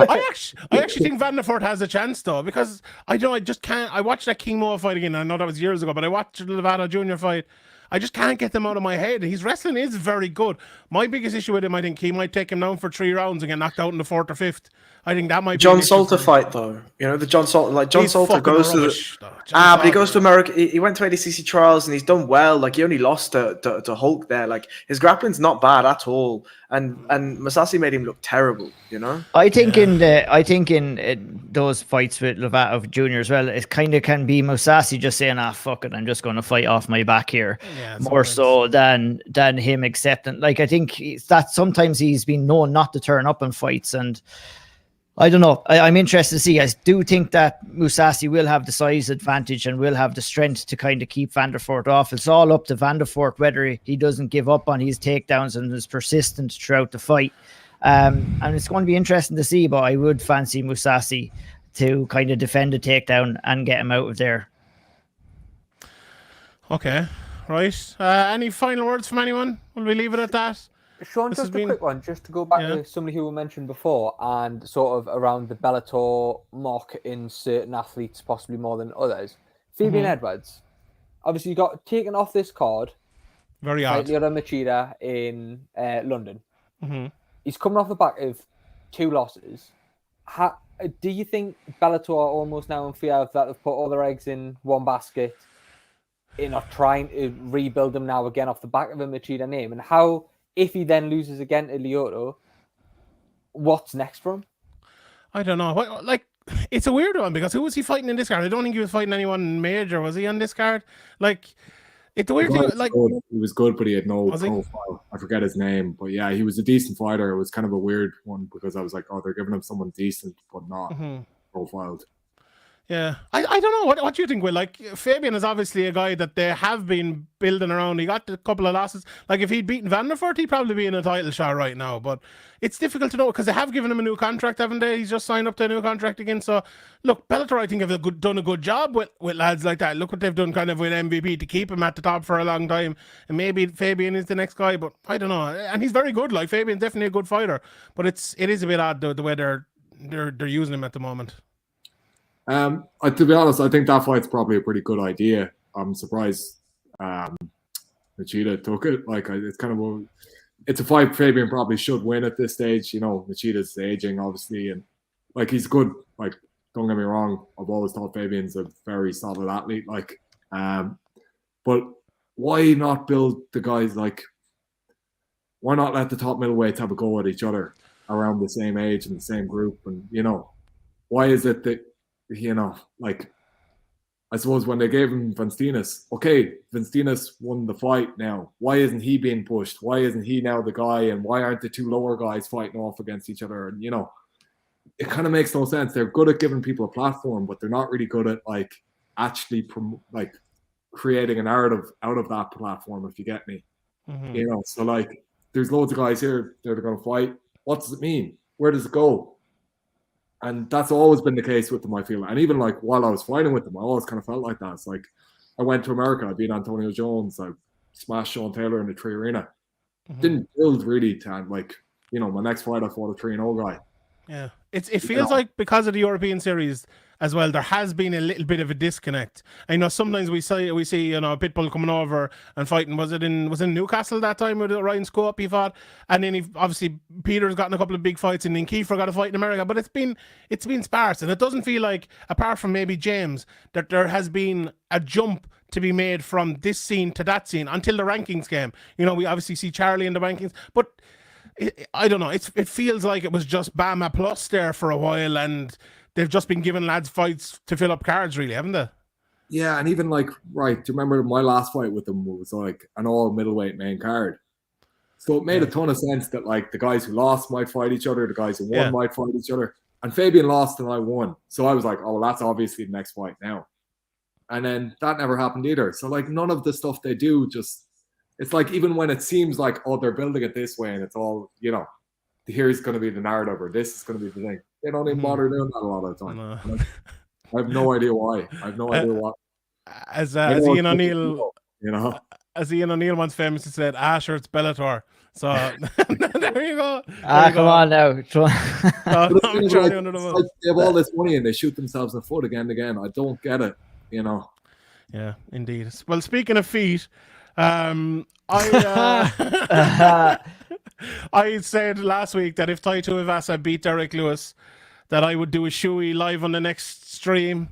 I actually think Van der Voort has a chance though, because I just can't. I watched that King Moa fight again. I know that was years ago, but I watched the Lovato Jr. fight. I just can't get them out of my head. His wrestling is very good. My biggest issue with him, I think he might take him down for 3 rounds and get knocked out in the 4th or 5th. I think that might be John Salter fight though. The John Salter, John Salter goes to but he goes to America. He went to ADCC trials and he's done well. He only lost to Hulk there. His grappling's not bad at all. And Mousasi made him look terrible. I think in those fights with Lovato Jr. as well, it kind of can be Mousasi just saying, fuck it, I'm just going to fight off my back here, more so than him accepting. I think that sometimes he's been known not to turn up in fights, and I don't know. I'm interested to see. I do think that Mousasi will have the size advantage and will have the strength to kind of keep Van der Voort off. It's all up to Van der Voort whether he doesn't give up on his takedowns and is persistent throughout the fight. And it's going to be interesting to see, but I would fancy Mousasi to kind of defend a takedown and get him out of there. Okay, right. Any final words from anyone? Will we leave it at that? Sean, This just has a been- quick one, just to go back to somebody who we mentioned before, and sort of around the Bellator mock in certain athletes, possibly more than others. Fabian Edwards, obviously got taken off this card. Very Fight odd. Lyoto Machida in London. Mm-hmm. He's coming off the back of 2 losses. Do you think Bellator are almost now in fear of that they've put all their eggs in one basket, in not trying to rebuild them now again off the back of a Machida name? And how, if he then loses again to Lyoto, what's next for him? I don't know. Like, it's a weird one because who was he fighting in this card? I don't think he was fighting anyone major. Was he on this card? Like, it's a weird thing. Like, he was good, but he had no Was he? profile. I forget his name, but yeah, he was a decent fighter. It was kind of a weird one because I was like, oh, they're giving him someone decent, but not profiled. yeah, I don't know. What do you think, Will? Like, Fabian is obviously a guy that they have been building around. He got a couple of losses. Like, if he'd beaten Vanderfort, he'd probably be in a title shot right now. But it's difficult to know because they have given him a new contract, haven't they? He's just signed up to a new contract again. So, look, Bellator, I think, have done a good job with lads like that. Look what they've done kind of with MVP to keep him at the top for a long time. And maybe Fabian is the next guy, but I don't know. And he's very good. Like, Fabian's definitely a good fighter. But it is a bit odd the way they're using him at the moment. To be honest, I think that fight's probably a pretty good idea. I'm surprised Machida took it. Like, it's kind of it's a fight Fabian probably should win at this stage. You know, Machida's aging, obviously, and like, he's good. Like, don't get me wrong, I've always thought Fabian's a very solid athlete. Like, but why not build the guys? Like, why not let the top middleweights have a go at each other around the same age and the same group? And, you know, why is it that, you know, like, I suppose when they gave him Venstinas, okay, Venstinas won the fight now. Why isn't he being pushed? Why isn't he now the guy? And why aren't the 2 lower guys fighting off against each other? And, you know, it kind of makes no sense. They're good at giving people a platform, but they're not really good at, like, actually creating a narrative out of that platform, if you get me. You know, so, like, there's loads of guys here that are going to fight. What does it mean? Where does it go? And that's always been the case with them, I feel. And even, like, while I was fighting with them, I always kind of felt like that. It's like, I went to America, I beat Antonio Jones, I smashed Sean Taylor in the 3 Arena. Didn't build really to, like, you know, my next fight I fought a 3-0 guy. Yeah, it feels like because of the European series as well, there has been a little bit of a disconnect. I know sometimes we see you know, Pitbull coming over and fighting. Was it in Newcastle that time with Ryan Scope he fought, and then obviously Peter's gotten a couple of big fights, and then Kiefer got a fight in America. But it's been sparse, and it doesn't feel like, apart from maybe James, that there has been a jump to be made from this scene to that scene until the rankings came. You know, we obviously see Charlie in the rankings, but I don't know. It feels like it was just Bama Plus there for a while, and they've just been giving lads fights to fill up cards, really, haven't they? Yeah, and even, like, right, do you remember my last fight with them was like an all middleweight main card? So it made a ton of sense that, like, the guys who lost might fight each other, the guys who won might fight each other. And Fabian lost and I won. So I was like, oh, well, that's obviously the next fight now. And then that never happened either. So, like, none of the stuff they do just, it's like, even when it seems like, oh, they're building it this way and it's all, you know, here's going to be the narrative or this is going to be the thing. They don't even bother doing that a lot of the time. No. I have no idea why. I have no idea what. As Ian O'Neill, you know, as Ian O'Neill once famously said, sure, it's Bellator. So there you go. Come on now. They have all this money and they shoot themselves in the foot again and again. I don't get it, you know. Yeah, indeed. Well, speaking of feet, I said last week that if Tai Tuivasa beat Derek Lewis, that I would do a shoey live on the next stream.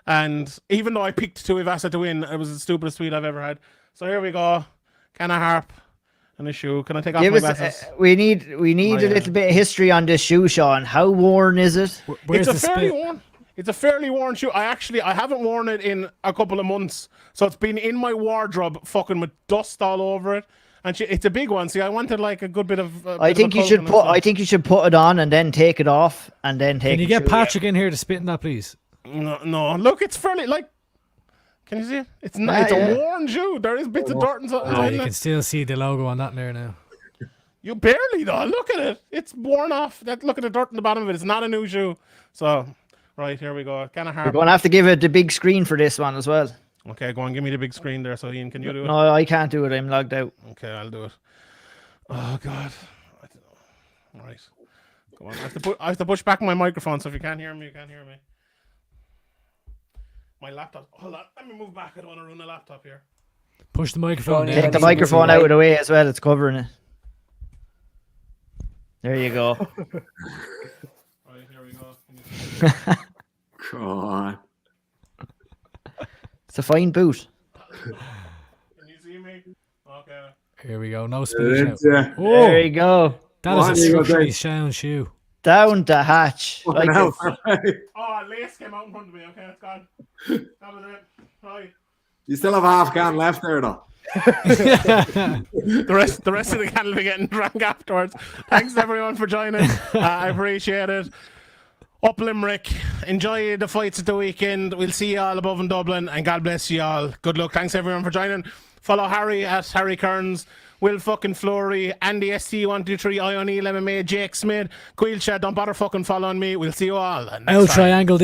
And even though I picked Tuivasa to win, it was the stupidest tweet I've ever had. So here we go. Can I harp and a shoe? Can I take off my glasses? We need a little bit of history on this shoe, Sean. How worn is it? It's a fairly worn shoe. I haven't worn it in a couple of months, so it's been in my wardrobe, fucking with dust all over it. And it's a big one. See, I wanted like a good bit of. I think you should put it on and then take it off and then take. Can you get Patrick in here to spit in that, please? No. Look, it's fairly like. Can you see it? It's not. It's a worn shoe. There is bits of dirt inside. You can still see the logo on that there now. You barely though. Look at it. It's worn off. Look at the dirt in the bottom of it. It's not a new shoe. So Right, here we go. Kind of We're hard. going to have to give it the big screen for this one as well. Okay, go on, give me the big screen there. So Ian, can you do it? No, I can't do it. I'm logged out. Okay, I'll do it. Oh God. I don't know. All right. Come on. I have to push back my microphone, so if you can't hear me, you can't hear me. My laptop. Hold on. Let me move back. I don't want to ruin the laptop here. Push the microphone Take down. Take the microphone out of the way as well. It's covering it. There you go. Right, here we go. God. It's a fine boot. Can you see me? Okay. Here we go. No It speech is, now. yeah. Oh, There you go. that What is are a you gonna structurally say? sound shoe. Down the hatch. Fucking Like hell, this. Oh, lace came out in front of me. Okay, it's gone. That was it. Right. You still have half can left there, though. The rest of the can will be getting drunk afterwards. Thanks everyone for joining. I appreciate it. Up Limerick. Enjoy the fights at the weekend. We'll see you all above in Dublin, and God bless you all. Good luck. Thanks everyone for joining. Follow Harry at Harry Kearns, Will fucking Flory, Andy ST123, I O'Neill MMA, Jake Smith, Quilsha. Don't bother fucking following me. We'll see you all next L time. triangle this